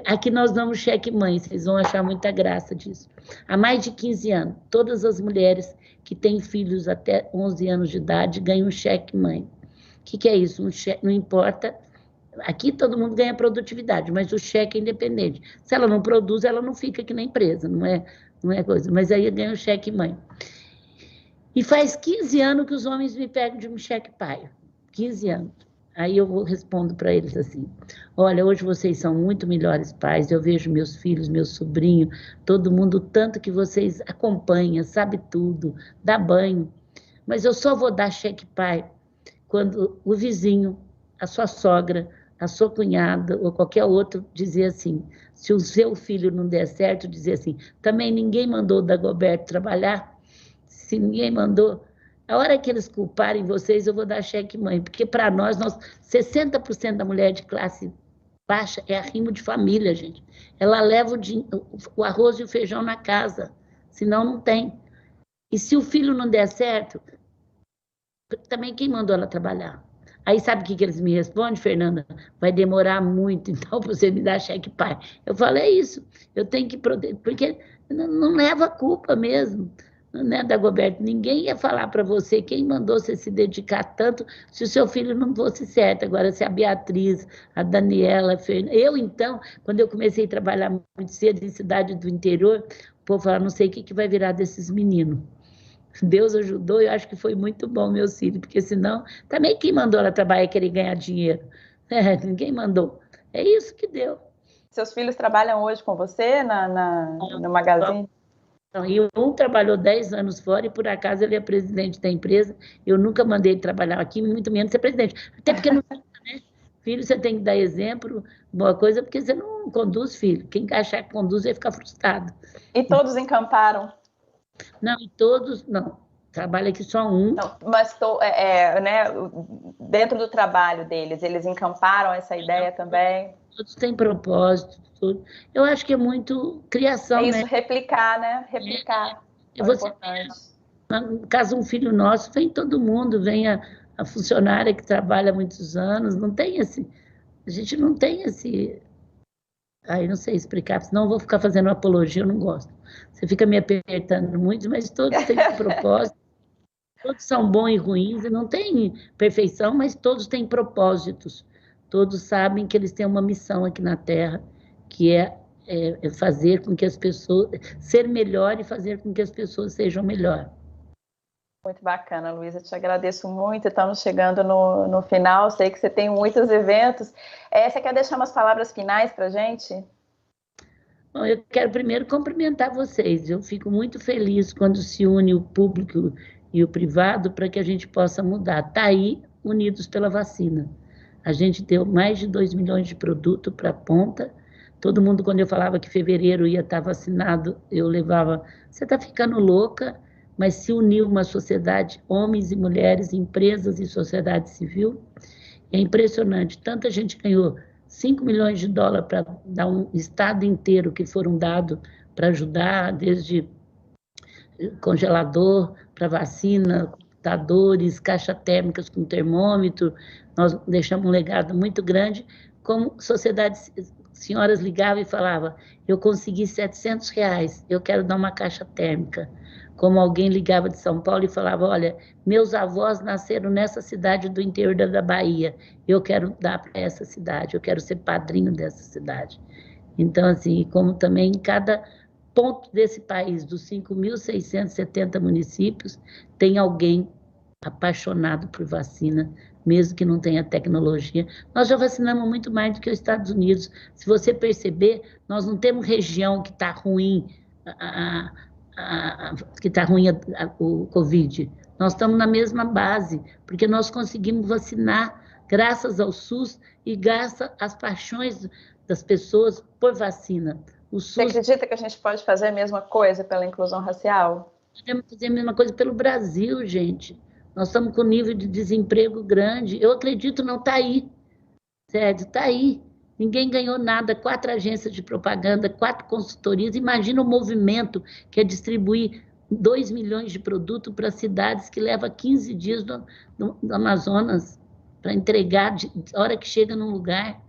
Aqui nós damos cheque-mãe, vocês vão achar muita graça disso. Há mais de 15 anos, todas as mulheres que têm filhos até 11 anos de idade ganham um cheque-mãe. O que é isso? Um cheque, não importa, aqui todo mundo ganha produtividade, mas o cheque é independente. Se ela não produz, ela não fica aqui na empresa, não é coisa. Mas aí ganha um cheque-mãe. E faz 15 anos que os homens me pegam de um cheque-pai. 15 anos. Aí eu respondo para eles assim, olha, hoje vocês são muito melhores pais, eu vejo meus filhos, meu sobrinho, todo mundo, tanto que vocês acompanham, sabe tudo, dá banho, mas eu só vou dar cheque-pai quando o vizinho, a sua sogra, a sua cunhada ou qualquer outro dizer assim, se o seu filho não der certo, dizer assim, também ninguém mandou o Dagoberto trabalhar, se ninguém mandou, a hora que eles culparem vocês, eu vou dar cheque-mãe, porque para nós, 60% da mulher de classe baixa é arrimo de família, gente. Ela leva o arroz e o feijão na casa, senão não tem. E se o filho não der certo, também quem mandou ela trabalhar? Aí sabe o que eles me respondem, Fernanda? Vai demorar muito, então você me dá cheque-pai. Eu falo, é isso, eu tenho que proteger, porque não leva a culpa mesmo. Né, Dagoberto? Ninguém ia falar para você quem mandou você se dedicar tanto se o seu filho não fosse certo. Agora, se a Beatriz, a Daniela, a Fernanda... Eu, então, quando eu comecei a trabalhar muito cedo em cidade do interior, o povo falava, não sei o que vai virar desses meninos. Deus ajudou, eu acho que foi muito bom, meu filho, porque senão, também quem mandou ela trabalhar e querer ganhar dinheiro? Ninguém mandou. É isso que deu. Seus filhos trabalham hoje com você no Magazine? E um trabalhou 10 anos fora e, por acaso, ele é presidente da empresa. Eu nunca mandei ele trabalhar aqui, muito menos ser presidente. Até porque não né? Filho, você tem que dar exemplo, boa coisa, porque você não conduz filho. Quem achar que conduz vai ficar frustrado. E todos encamparam? Não, e todos, não. Trabalha aqui só um. Não, mas né, dentro do trabalho deles, eles encamparam essa ideia também? Todos têm propósito. Tudo. Eu acho que é muito criação, é isso, né? Replicar, né? Replicar. Você, no caso, um filho nosso, vem todo mundo, vem a funcionária que trabalha há muitos anos, não tem esse... A gente não tem esse... Aí não sei explicar, senão eu vou ficar fazendo apologia, eu não gosto. Você fica me apertando muito, mas todos têm um propósito. Todos são bons e ruins, e não tem perfeição, mas todos têm propósitos. Todos sabem que eles têm uma missão aqui na Terra, que é fazer com que as pessoas... Ser melhor e fazer com que as pessoas sejam melhor. Muito bacana, Luísa. Te agradeço muito. Estamos chegando no final. Sei que você tem muitos eventos. Você quer deixar umas palavras finais para a gente? Bom, eu quero primeiro cumprimentar vocês. Eu fico muito feliz quando se une o público e o privado para que a gente possa mudar. Está aí, unidos pela vacina. A gente deu mais de 2 milhões de produtos para a ponta. Todo mundo, quando eu falava que fevereiro ia estar vacinado, eu levava, você está ficando louca, mas se uniu uma sociedade, homens e mulheres, empresas e sociedade civil. É impressionante, tanta gente ganhou 5 milhões de dólares para dar um estado inteiro que foram dados para ajudar, desde congelador para vacina, computadores, caixas térmicas com termômetro. Nós deixamos um legado muito grande, como sociedade. Senhoras ligavam e falavam, eu consegui R$700, eu quero dar uma caixa térmica. Como alguém ligava de São Paulo e falava, olha, meus avós nasceram nessa cidade do interior da Bahia, eu quero dar para essa cidade, eu quero ser padrinho dessa cidade. Então, assim, como também em cada ponto desse país, dos 5.670 municípios, tem alguém apaixonado por vacina, mesmo que não tenha tecnologia. Nós já vacinamos muito mais do que os Estados Unidos. Se você perceber, nós não temos região que está ruim, o Covid. Nós estamos na mesma base, porque nós conseguimos vacinar graças ao SUS e graças às paixões das pessoas por vacina. O SUS... Você acredita que a gente pode fazer a mesma coisa pela inclusão racial? Podemos fazer a mesma coisa pelo Brasil, gente. Nós estamos com nível de desemprego grande. Eu acredito, não está aí. Sério, está aí. Ninguém ganhou nada, 4 agências de propaganda, 4 consultorias. Imagina o movimento que é distribuir 2 milhões de produtos para cidades que leva 15 dias no Amazonas para entregar a hora que chega num lugar.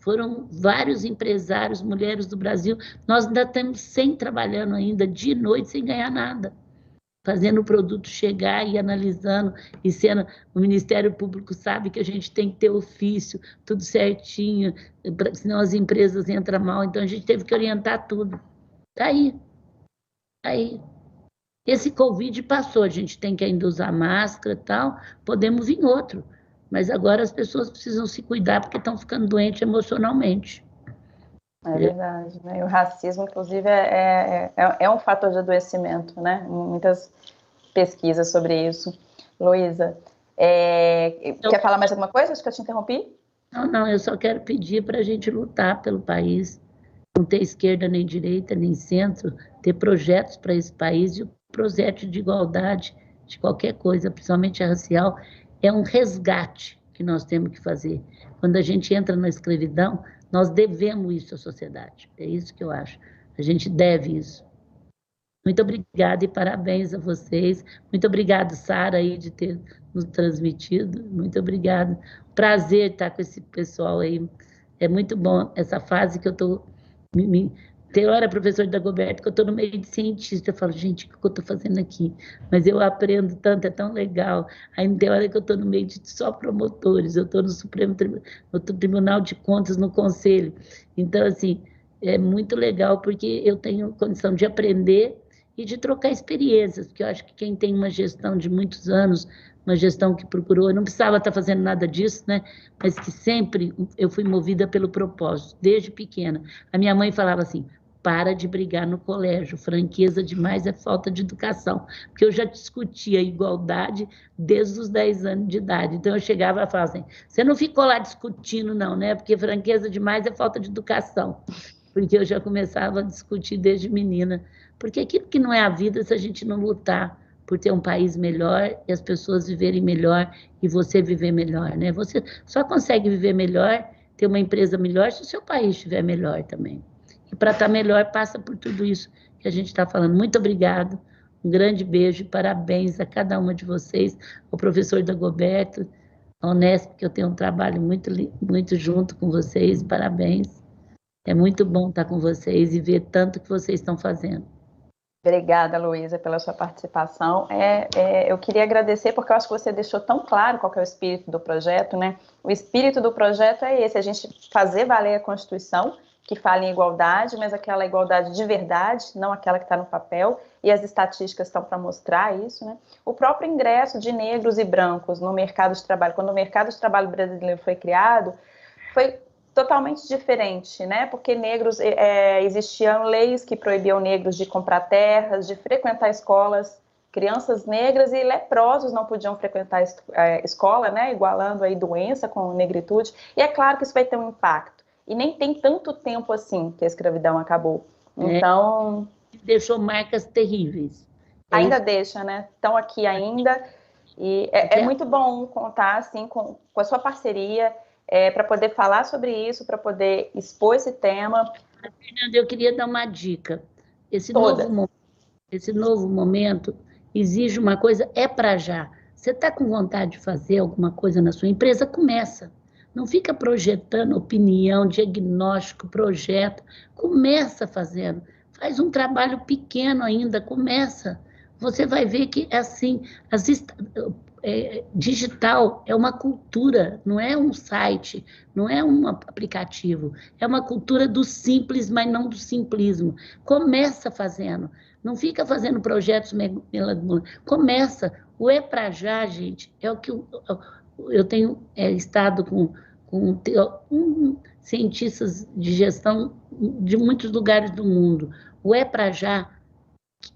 Foram vários empresários, mulheres do Brasil. Nós ainda estamos trabalhando ainda, dia e noite, sem ganhar nada. Fazendo o produto chegar e analisando, e sendo, o Ministério Público sabe que a gente tem que ter ofício, tudo certinho, senão as empresas entram mal, então a gente teve que orientar tudo. Está aí, está aí. Esse Covid passou, a gente tem que ainda usar máscara e tal, podemos vir outro, mas agora as pessoas precisam se cuidar porque estão ficando doentes emocionalmente. É verdade, né? E o racismo, inclusive, é um fator de adoecimento, né? Muitas pesquisas sobre isso. Luísa, quer falar mais alguma coisa? Acho que eu te interrompi. Não, eu só quero pedir para a gente lutar pelo país, não ter esquerda nem direita, nem centro, ter projetos para esse país, e o projeto de igualdade de qualquer coisa, principalmente a racial, é um resgate que nós temos que fazer. Quando a gente entra na escravidão, nós devemos isso à sociedade. É isso que eu acho. A gente deve isso. Muito obrigada e parabéns a vocês. Muito obrigada, Sara, aí, de ter nos transmitido. Muito obrigada. Prazer estar com esse pessoal aí. É muito bom essa fase que eu estou... Tem hora, professor Dagoberto, que eu estou no meio de cientista. Eu falo, gente, o que eu estou fazendo aqui? Mas eu aprendo tanto, é tão legal. Aí tem hora que eu estou no meio de só promotores. Eu estou no no Tribunal de Contas, no Conselho. Então, assim, é muito legal, porque eu tenho condição de aprender e de trocar experiências, porque eu acho que quem tem uma gestão de muitos anos, uma gestão que procurou, eu não precisava estar fazendo nada disso, né? Mas que sempre eu fui movida pelo propósito, desde pequena. A minha mãe falava assim, para de brigar no colégio, franqueza demais é falta de educação, porque eu já discutia igualdade desde os 10 anos de idade, então eu chegava e falava assim, você não ficou lá discutindo não, né? Porque franqueza demais é falta de educação, porque eu já começava a discutir desde menina, porque aquilo que não é a vida, se a gente não lutar por ter um país melhor e as pessoas viverem melhor e você viver melhor, né? Você só consegue viver melhor, ter uma empresa melhor, se o seu país estiver melhor também. E para estar melhor, passa por tudo isso que a gente está falando. Muito obrigado, um grande beijo e parabéns a cada uma de vocês, ao professor Dagoberto, ao Unesp, que eu tenho um trabalho muito junto com vocês, parabéns. É muito bom estar com vocês e ver tanto que vocês estão fazendo. Obrigada, Luísa, pela sua participação. Eu queria agradecer, porque eu acho que você deixou tão claro qual que é o espírito do projeto, né? O espírito do projeto é esse, a gente fazer valer a Constituição, que fala em igualdade, mas aquela igualdade de verdade, não aquela que está no papel, e as estatísticas estão para mostrar isso, né? O próprio ingresso de negros e brancos no mercado de trabalho, quando o mercado de trabalho brasileiro foi criado, foi totalmente diferente, né? Porque negros, existiam leis que proibiam negros de comprar terras, de frequentar escolas, crianças negras e leprosos não podiam frequentar a escola, né? Igualando aí doença com negritude, e é claro que isso vai ter um impacto, e nem tem tanto tempo assim que a escravidão acabou, então... Deixou marcas terríveis. Ainda deixa, né? Estão aqui ainda, e é muito bom contar, assim, com a sua parceria, para poder falar sobre isso, para poder expor esse tema. Fernanda, eu queria dar uma dica. Esse novo momento exige uma coisa, para já. Você está com vontade de fazer alguma coisa na sua empresa? Começa. Não fica projetando opinião, diagnóstico, projeto. Começa fazendo. Faz um trabalho pequeno ainda, começa. Você vai ver que é assim, digital é uma cultura, não é um site, não é um aplicativo, é uma cultura do simples, mas não do simplismo. Começa fazendo, não fica fazendo projetos começa. O para já, gente, é o que eu tenho estado com cientistas de gestão de muitos lugares do mundo. O para já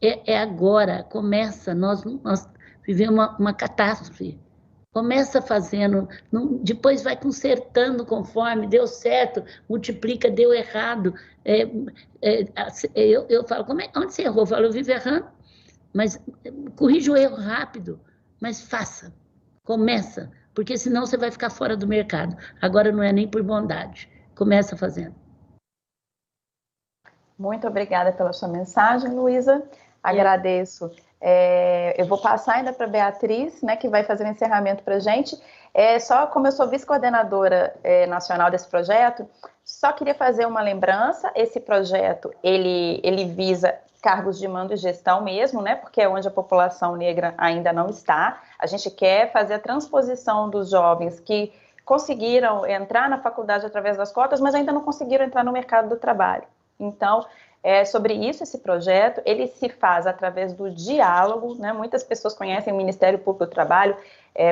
é agora, começa, nós vivemos uma catástrofe. Começa fazendo, depois vai consertando conforme, deu certo, multiplica, deu errado. Eu falo, onde você errou? Eu falo, eu vivo errando, mas corrija o erro rápido. mas faça, começa, porque senão você vai ficar fora do mercado. Agora não é nem por bondade, começa fazendo. Muito obrigada pela sua mensagem, Luísa. Agradeço. Eu vou passar ainda para a Beatriz, né, que vai fazer o encerramento para a gente. Só como eu sou vice-coordenadora nacional desse projeto, só queria fazer uma lembrança. Esse projeto, ele visa cargos de mando e gestão mesmo, né, porque é onde a população negra ainda não está. A gente quer fazer a transposição dos jovens que conseguiram entrar na faculdade através das cotas, mas ainda não conseguiram entrar no mercado do trabalho. Então, sobre isso, esse projeto, ele se faz através do diálogo, né? Muitas pessoas conhecem o Ministério Público do Trabalho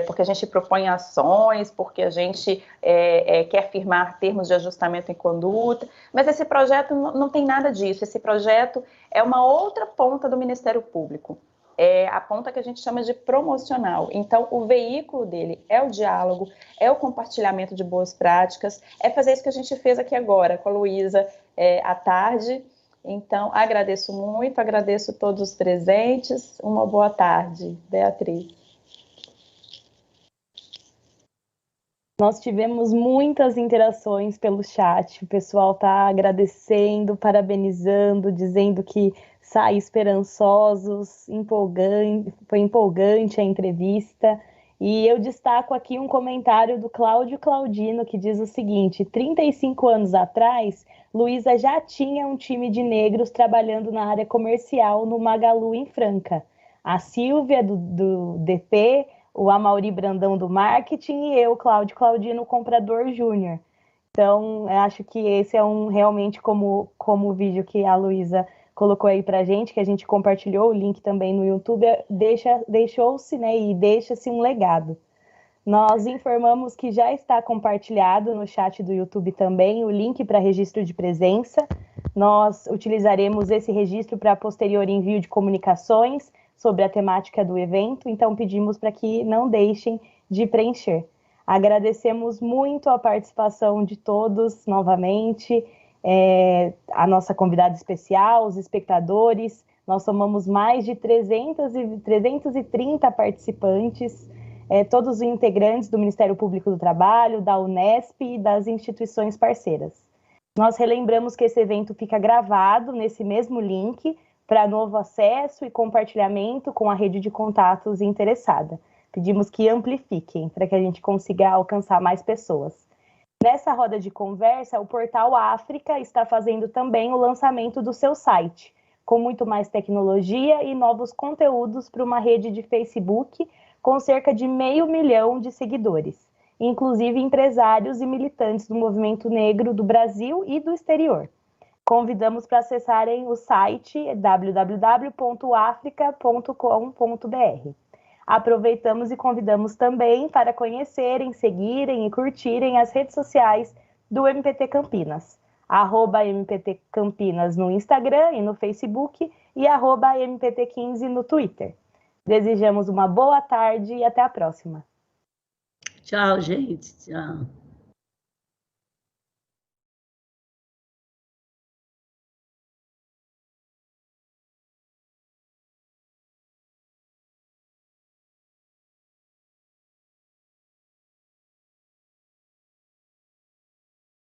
porque a gente propõe ações, porque a gente quer firmar termos de ajustamento em conduta, mas esse projeto não tem nada disso. Esse projeto é uma outra ponta do Ministério Público, é a ponta que a gente chama de promocional. Então, o veículo dele é o diálogo, é o compartilhamento de boas práticas, é fazer isso que a gente fez aqui agora com a Luísa à tarde. Então, agradeço muito, agradeço todos os presentes. Uma boa tarde, Beatriz. Nós tivemos muitas interações pelo chat, o pessoal está agradecendo, parabenizando, dizendo que sai esperançosos, foi empolgante a entrevista. E eu destaco aqui um comentário do Cláudio Claudino, que diz o seguinte: 35 anos atrás, Luísa já tinha um time de negros trabalhando na área comercial no Magalu, em Franca. A Silvia, do DP, o Amaury Brandão, do marketing, e eu, Cláudio Claudino, comprador júnior. Então, eu acho que esse é realmente como o vídeo que a Luísa colocou aí pra gente, que a gente compartilhou, o link também no YouTube, deixou-se, né, e deixa-se um legado. Nós informamos que já está compartilhado no chat do YouTube também o link para registro de presença. Nós utilizaremos esse registro para posterior envio de comunicações sobre a temática do evento, então pedimos para que não deixem de preencher. Agradecemos muito a participação de todos novamente, a nossa convidada especial, os espectadores. Nós somamos mais de 330 participantes, todos os integrantes do Ministério Público do Trabalho, da Unesp e das instituições parceiras. Nós relembramos que esse evento fica gravado nesse mesmo link para novo acesso e compartilhamento com a rede de contatos interessada. Pedimos que amplifiquem para que a gente consiga alcançar mais pessoas. Nessa roda de conversa, o Portal África está fazendo também o lançamento do seu site, com muito mais tecnologia e novos conteúdos para uma rede de Facebook com cerca de 500 mil de seguidores, inclusive empresários e militantes do movimento negro do Brasil e do exterior. Convidamos para acessarem o site www.africa.com.br. Aproveitamos e convidamos também para conhecerem, seguirem e curtirem as redes sociais do MPT Campinas. @MPT Campinas no Instagram e no Facebook e @MPT15 no Twitter. Desejamos uma boa tarde e até a próxima. Tchau, gente. Tchau.